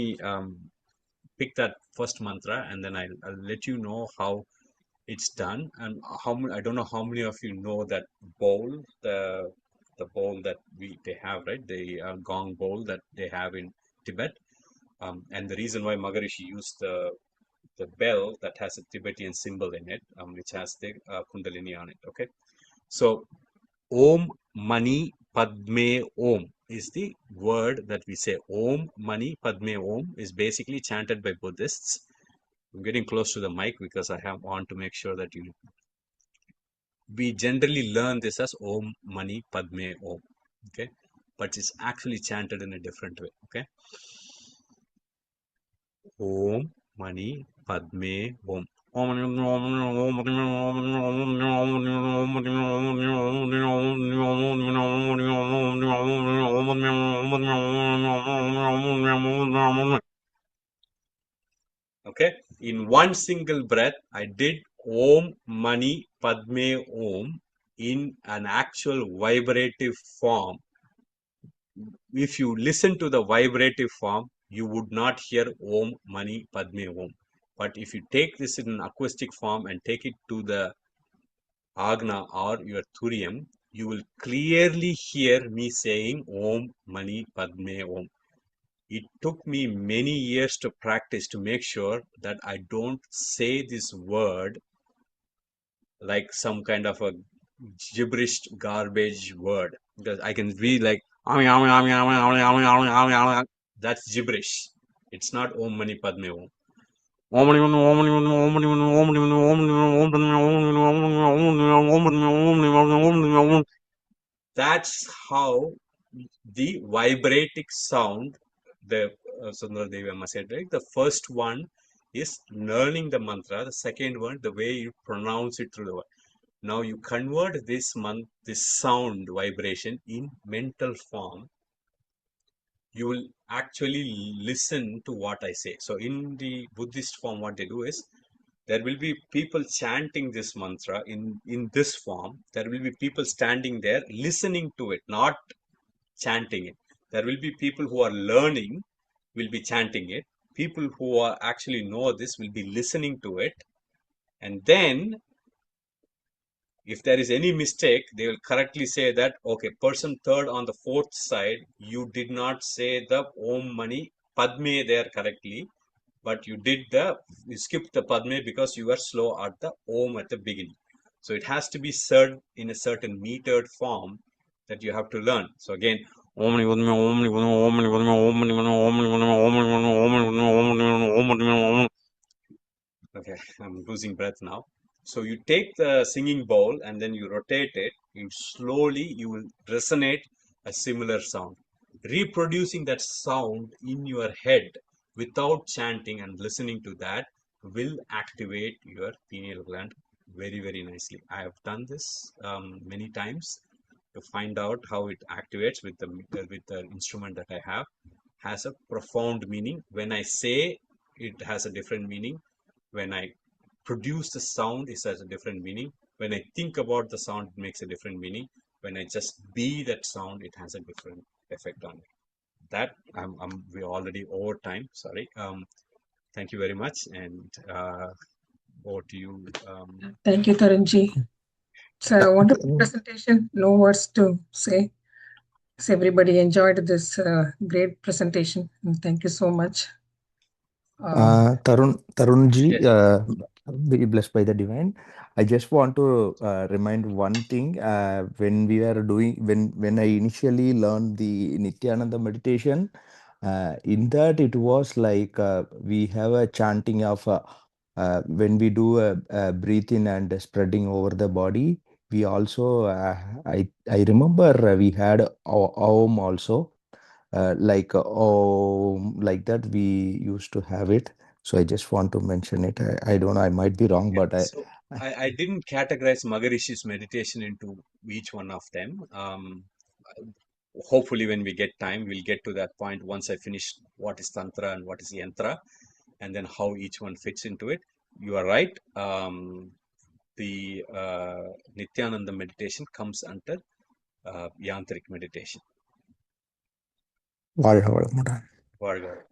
pick that first mantra, and then I'll let you know how it's done. And I don't know how many of you know that bowl, the bowl that they have, right? The gong bowl that they have in Tibet. And the reason why Maharishi used the bell that has a Tibetan symbol in it, which has the Kundalini on it. Okay, so Om Mani Padme Om is the word that we say. Om Mani Padme Om is basically chanted by Buddhists. I'm getting close to the mic because I want to make sure that we generally learn this as Om Mani Padme Om. Okay, but it's actually chanted in a different way. Okay, Om Mani Padme Om. one single breath, I did Om Mani Padme Om in an actual vibrative form. If you listen to the vibrative form, you would not hear Om Mani Padme Om. But if you take this in an acoustic form and take it to the Agna or your Thuriyam, you will clearly hear me saying Om Mani Padme Om. It took me many years to practice to make sure that I don't say this word like some kind of a gibberish garbage word, because I can read like that's gibberish. It's not Om Mani Padme Om. That's how the vibratic sound, the Sundar Devi Amma said, right? The first one is learning the mantra. The second one, the way you pronounce it through the word. Now you convert this sound vibration in mental form. You will actually listen to what I say. So in the Buddhist form, what they do is there will be people chanting this mantra in this form. There will be people standing there listening to it, not chanting it. There will be people who are learning, will be chanting it. People who are actually know this will be listening to it. And then if there is any mistake, they will correctly say that, okay, person third on the fourth side, you did not say the Om Mani Padme there correctly, but you skipped the Padme because you were slow at the Om at the beginning. So it has to be said in a certain metered form that you have to learn. So again, Om Mani Padme, Om Mani Padme, Om Mani Padme, Om Mani Padme, Om Mani Padme, Om Mani Padme, Om Mani Padme, Om Mani Padme, Om Mani Padme. Okay, I'm losing breath now. So you take the singing bowl and then you rotate it. You will resonate a similar sound. Reproducing that sound in your head without chanting and listening to that will activate your pineal gland very, very nicely. I have done this many times to find out how it activates with the instrument that I have. Has a profound meaning. When I say, it has a different meaning. When I produce the sound, it has a different meaning. When I think about the sound, it makes a different meaning. When I just be that sound, it has a different effect on it. That we're already over time. Sorry. Thank you very much, and over to you. Thank you, Tarunji. It's a wonderful presentation. No words to say. So everybody enjoyed this great presentation, and thank you so much. Tarunji, Yes. be blessed by the divine. I just want to remind one thing. When we are doing, when I initially learned the Nityananda meditation, in that it was like we have a chanting of when we do a breathe in and spreading over the body. We also, I remember we had Om also. Like that we used to have it, so I just want to mention it. I don't know, I might be wrong, but So I didn't categorize Maharishi's meditation into each one of them. Hopefully when we get time, we'll get to that point once I finish what is Tantra and what is Yantra, and then how each one fits into it. You are right. The Nityananda meditation comes under Yantric meditation. Varga. Varga.